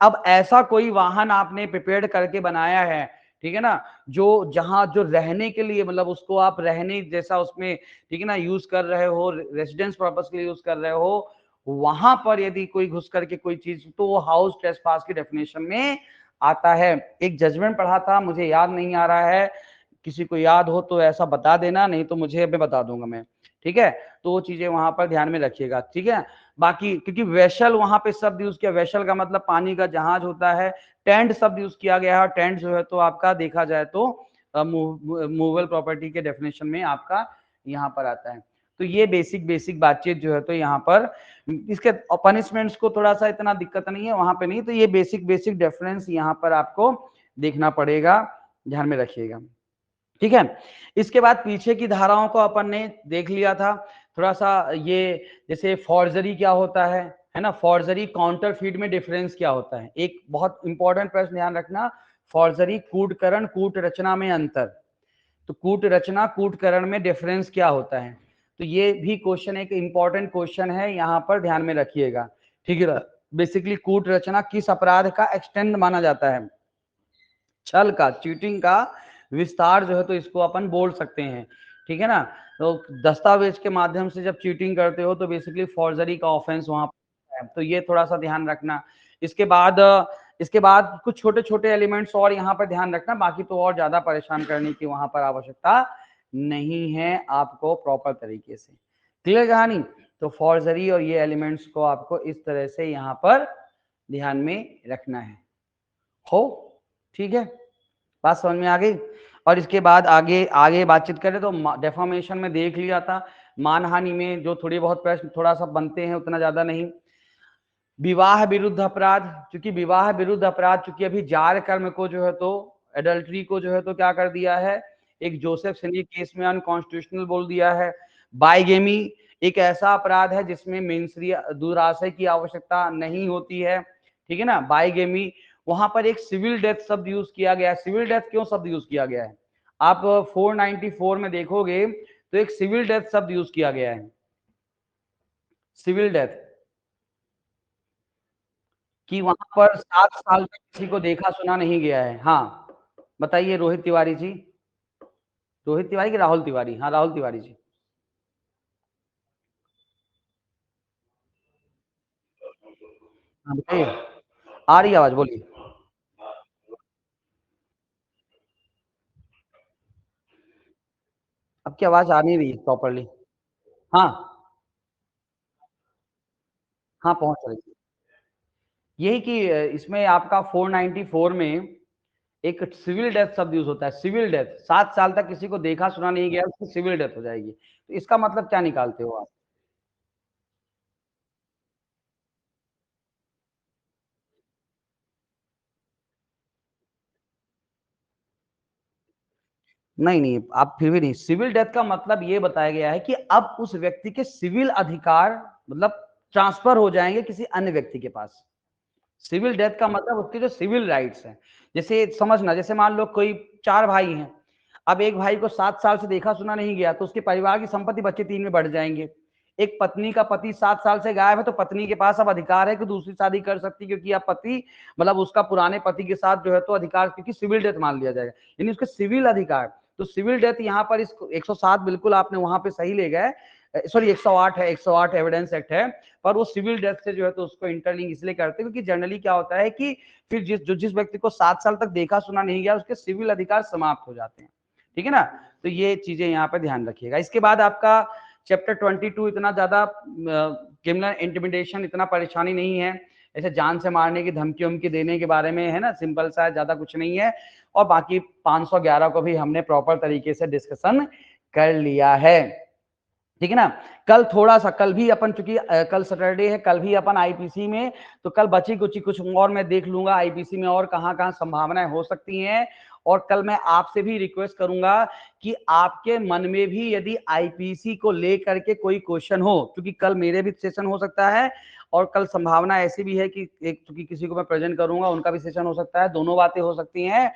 अब ऐसा कोई वाहन आपने प्रिपेयर करके बनाया है, ठीक है ना, जो जहां जो रहने के लिए, मतलब उसको आप रहने जैसा उसमें, ठीक है ना, यूज कर रहे हो, रेसिडेंस पर्पस के लिए यूज कर रहे हो, वहां पर यदि कोई घुस करके कोई चीज, तो वो हाउस ट्रेसपास की डेफिनेशन में आता है। एक जजमेंट पढ़ा था, मुझे याद नहीं आ रहा है, किसी को याद हो तो ऐसा बता देना, नहीं तो मुझे मैं बता दूंगा मैं, ठीक है। तो वो चीजें वहां पर ध्यान में रखिएगा, ठीक है। बाकी क्योंकि वेशल वहां पे शब्द यूज किया, वेशल का मतलब पानी का जहाज होता है, टेंट शब्द यूज किया गया है, और टेंट जो है तो आपका देखा जाए तो मूवेबल प्रॉपर्टी के डेफिनेशन में आपका यहाँ पर आता है। तो ये बेसिक बातचीत जो है तो यहाँ पर, इसके पनिशमेंट्स को थोड़ा सा इतना दिक्कत नहीं है, वहां पे नहीं, तो ये बेसिक डिफरेंस यहाँ पर आपको देखना पड़ेगा, ध्यान में रखिएगा, ठीक है। इसके बाद पीछे की धाराओं को अपन ने देख लिया था थोड़ा सा, ये जैसे फॉर्जरी क्या होता है ना, फॉर्जरी काउंटरफीट में डिफरेंस क्या होता है। एक बहुत इंपॉर्टेंट प्रश्न ध्यान रखना, फॉर्जरी कूटकरण कूट रचना में अंतर, तो कूट रचना कूटकरण में डिफरेंस क्या होता है, तो ये भी क्वेश्चन एक इंपॉर्टेंट क्वेश्चन है, यहाँ पर ध्यान में रखिएगा, ठीक है। बेसिकली कूट रचना किस अपराध का एक्सटेंड माना जाता है, छल का, चीटिंग का विस्तार जो है तो इसको अपन बोल सकते हैं, ठीक है ना। तो दस्तावेज के माध्यम से जब चीटिंग करते हो तो बेसिकली फॉर्जरी का ऑफेंस वहां पर है, तो ये थोड़ा सा ध्यान रखना। इसके बाद कुछ छोटे छोटे एलिमेंट्स और यहाँ पर ध्यान रखना, बाकी तो और ज्यादा परेशान करने की वहां पर आवश्यकता नहीं है आपको, प्रॉपर तरीके से क्लियर कहानी। तो फॉर्जरी और ये एलिमेंट्स को आपको इस तरह से यहाँ पर ध्यान में रखना है, हो ठीक है, बात समझ में आ गई। और इसके बाद आगे आगे बातचीत करें तो डेफॉर्मेशन में देख लिया था, मानहानि में जो थोड़ी बहुत प्रश्न थोड़ा सा बनते हैं, उतना ज्यादा नहीं। विवाह विरुद्ध अपराध, क्योंकि विवाह विरुद्ध अपराध चूंकि अभी जार कर्म को जो है तो एडल्ट्री को जो है तो क्या कर दिया है, एक जोसेफ सिनी केस में अनकॉन्स्टिट्यूशनल बोल दिया है। बाइगेमी एक ऐसा अपराध है जिसमें मेंसरी दुराशय की आवश्यकता नहीं होती है, ठीक है ना। बाइगेमी वहां पर एक सिविल डेथ शब्द यूज किया गया है। सिविल डेथ क्यों शब्द यूज किया गया है, आप 494 में देखोगे तो एक सिविल डेथ शब्द यूज किया गया है, सिविल डेथ, कि वहां पर 7 साल तक किसी को देखा सुना नहीं गया है। हाँ बताइए रोहित तिवारी जी, रोहित तिवारी की राहुल तिवारी, हाँ राहुल तिवारी जी। हाँ बताइए, आ रही आवाज, बोलिए। आपकी आवाज आ नहीं रही है प्रॉपरली। हाँ हाँ पहुंच रही है। यही कि इसमें आपका 494 में एक सिविल डेथ शब्द यूज होता है, सिविल डेथ, 7 साल तक किसी को देखा सुना नहीं गया, उसकी सिविल डेथ हो जाएगी। तो इसका मतलब क्या निकालते हो आप, नहीं नहीं आप फिर भी नहीं, सिविल डेथ का मतलब ये बताया गया है कि अब उस व्यक्ति के सिविल अधिकार मतलब ट्रांसफर हो जाएंगे किसी अन्य व्यक्ति के पास। सिविल डेथ का मतलब उसके जो सिविल राइट्स हैं, जैसे समझना, जैसे मान लो कोई 4 भाई हैं, अब एक भाई को 7 साल से देखा सुना नहीं गया तो उसके परिवार की संपत्ति बच्चे 3 में बढ़ जाएंगे। एक पत्नी का पति 7 साल से गायब है तो पत्नी के पास अब अधिकार है कि दूसरी शादी कर सकती, क्योंकि अब पति मतलब उसका पुराने पति के साथ जो है तो अधिकार, क्योंकि सिविल डेथ मान लिया जाएगा, यानी उसके सिविल अधिकार। तो सिविल डेथ यहाँ पर इस 107 बिल्कुल आपने वहां पे सही ले गए, सॉरी 108 है, 108 एविडेंस एक्ट है, पर वो सिविल डेथ से जो है तो उसको इंटरलिंक इसलिए करते हैं क्योंकि जनरली क्या होता है कि फिर जिस व्यक्ति को 7 साल तक देखा सुना नहीं गया उसके सिविल अधिकार समाप्त हो जाते हैं, ठीक है ना। तो ये चीजें यहाँ पे ध्यान रखिएगा। इसके बाद आपका चैप्टर 22 इतना ज्यादा क्रिमिनल इंटिमिडेशन इतना परेशानी नहीं है, ऐसे जान से मारने की धमकी उमकी देने के बारे में है ना, सिंपल सा है, ज्यादा कुछ नहीं है। और बाकी 511 को भी हमने प्रॉपर तरीके से डिस्कशन कर लिया है, ठीक है ना। कल थोड़ा सा, कल भी अपन चूंकि कल सैटरडे है, कल भी अपन आईपीसी में, तो कल बची कुछ और मैं देख लूंगा आईपीसी में और कहाँ कहाँ संभावनाएं हो सकती हैं, और कल मैं आपसे भी रिक्वेस्ट करूंगा कि आपके मन में भी यदि आईपीसी को लेकर के कोई क्वेश्चन हो, क्योंकि कल मेरे भी सेशन हो सकता है और कल संभावना ऐसी भी है कि एक क्योंकि किसी को मैं प्रेजेंट करूंगा उनका भी सेशन हो सकता है, दोनों बातें हो सकती हैं।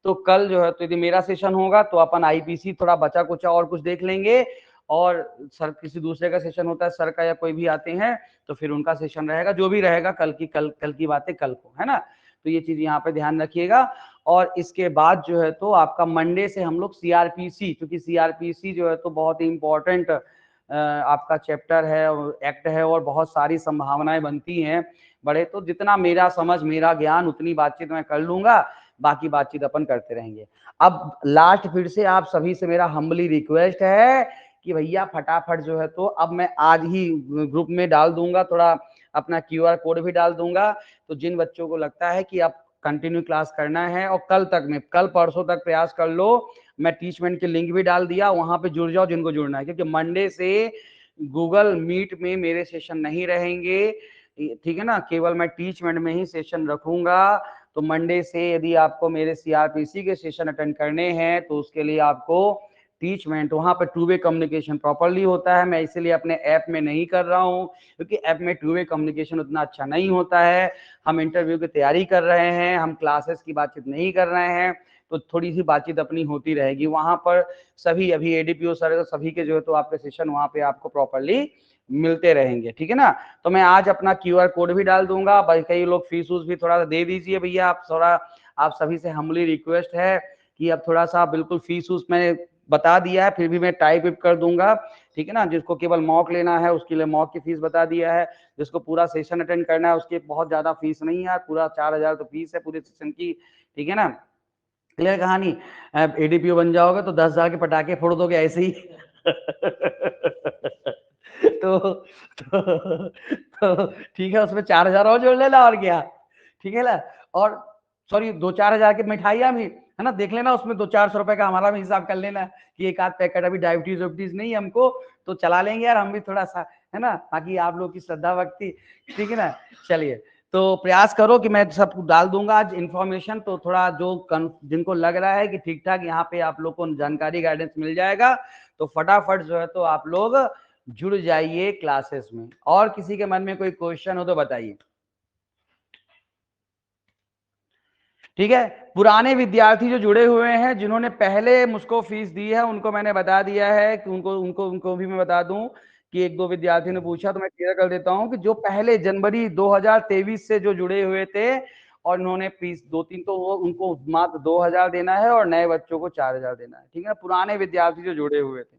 तो कल जो है तो यदि मेरा सेशन होगा तो अपन आईपीसी थोड़ा बचा कुचा और कुछ देख लेंगे, और सर किसी दूसरे का सेशन होता है, सर का या कोई भी आते हैं तो फिर उनका सेशन रहेगा, जो भी रहेगा कल की बातें कल को, है ना। तो ये चीज यहाँ पे ध्यान रखिएगा। और इसके बाद जो है तो आपका मंडे से हम लोग सीआरपीसी, क्योंकि सीआरपीसी जो है तो बहुत ही इंपॉर्टेंट आपका चैप्टर है, एक्ट है, और बहुत सारी संभावनाएं बनती हैं बड़े। तो जितना मेरा समझ मेरा ज्ञान उतनी बातचीत मैं कर लूंगा, बाकी बातचीत अपन करते रहेंगे। अब लास्ट फिर से आप सभी से मेरा हम्बली रिक्वेस्ट है कि भैया फटाफट जो है तो अब मैं आज ही ग्रुप में डाल दूंगा, थोड़ा अपना QR कोड भी डाल दूंगा। तो जिन बच्चों को लगता है कि आप कंटिन्यू क्लास करना है और कल परसों तक प्रयास कर लो, मैं टीचमेंट की लिंक भी डाल दिया, वहां पे जुड़ जाओ जिनको जुड़ना है, क्योंकि मंडे से गूगल मीट में मेरे सेशन नहीं रहेंगे, ठीक है ना, केवल मैं टीचमेंट में ही सेशन रखूंगा। तो मंडे से यदि आपको मेरे सीआरपीसी के सेशन अटेंड करने हैं तो उसके लिए आपको टीचमेंट, वहां पर टू वे कम्युनिकेशन प्रॉपरली होता है। मैं इसीलिए अपने ऐप में नहीं कर रहा हूं, क्योंकि ऐप में टू वे कम्युनिकेशन उतना अच्छा नहीं होता है। हम इंटरव्यू की तैयारी कर रहे हैं, हम क्लासेस की बातचीत नहीं कर रहे हैं, तो थोड़ी सी बातचीत अपनी होती रहेगी वहां पर। सभी अभी एडीपीओ सर सभी के जो है तो आपके सेशन वहां पे आपको प्रॉपरली मिलते रहेंगे, ठीक है ना। तो मैं आज अपना QR कोड भी डाल दूंगा। कई लोग फीस भी थोड़ा सा दे दीजिए भैया, आप थोड़ा, आप सभी से हम्बली रिक्वेस्ट है कि अब थोड़ा सा बिल्कुल फीस मैंने बता दिया है, फिर भी मैं टाइप कर दूंगा, ठीक है ना। जिसको केवल मॉक लेना है उसके लिए मॉक की फीस बता दिया है, जिसको पूरा सेशन अटेंड करना है उसकी बहुत ज्यादा फीस नहीं है, पूरा 4000 तो फीस है पूरे सेशन की, ठीक है ना। क्लियर कहानी। एडीपीओ बन जाओगे तो 10,000 के पटाखे फोड़ दोगे ऐसे ही। तो ठीक है, उसमें 4,000 और जोड़ लेना, और क्या, ठीक है ना। और सॉरी 2-4 हजार की मिठाइयाँ भी, है ना, देख लेना उसमें 200-400 रुपए का हमारा भी हिसाब कर लेना कि एक आध पैकेट, अभी डायबिटीज वाइबिटीज नहीं हमको, तो चला लेंगे यार हम भी थोड़ा सा, है ना, ताकि आप लोग की श्रद्धा भक्ति, ठीक है ना। चलिए, तो प्रयास करो कि मैं सब डाल दूंगा आज इन्फॉर्मेशन, तो थोड़ा जो जिनको लग रहा है कि ठीक ठाक यहाँ पे आप लोग को जानकारी गाइडेंस मिल जाएगा, तो फटाफट जो है तो आप लोग जुड़ जाइए क्लासेस में। और किसी के मन में कोई क्वेश्चन हो तो बताइए, ठीक है। पुराने विद्यार्थी जो जुड़े हुए हैं, जिन्होंने पहले मुझको फीस दी है, उनको मैंने बता दिया है कि उनको भी मैं बता दूं कि 1-2 विद्यार्थी ने पूछा, तो मैं क्लियर कर देता हूं कि जो पहले जनवरी 2023 से जो जुड़े हुए थे और उन्होंने फीस 2-3, तो उनको मात्र 2,000 देना है और नए बच्चों को 4,000 देना है, ठीक है। पुराने विद्यार्थी जो जुड़े हुए थे,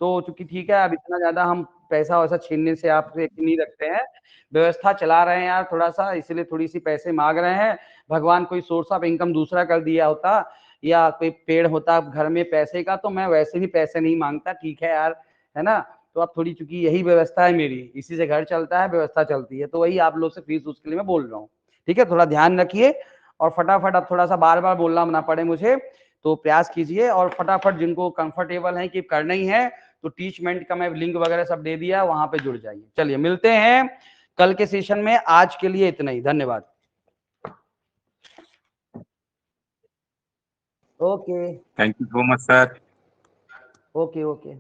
तो चूंकि ठीक है अब इतना ज्यादा हम पैसा वैसा छीनने से आपसे नहीं रखते हैं, व्यवस्था चला रहे हैं यार थोड़ा सा, इसलिए थोड़ी सी पैसे मांग रहे हैं। भगवान कोई सोर्स ऑफ इनकम दूसरा कर दिया होता या कोई पेड़ होता घर में पैसे का, तो मैं वैसे भी पैसे नहीं मांगता, ठीक है यार, है ना। तो अब थोड़ी चूंकि यही व्यवस्था है मेरी, इसी से घर चलता है, व्यवस्था चलती है, तो वही आप लोग से फीस उसके लिए मैं बोल रहा हूँ, ठीक है। थोड़ा ध्यान रखिए और फटाफट, अब थोड़ा सा बार बार बोलना ना पड़े मुझे, तो प्रयास कीजिए। और फटाफट जिनको कंफर्टेबल है कि करना ही है, तो टीचमेंट का मैं लिंक वगैरह सब दे दिया, वहां पे जुड़ जाइए। चलिए मिलते हैं कल के सेशन में, आज के लिए इतना ही, धन्यवाद। Okay thank you so much sir. Okay okay.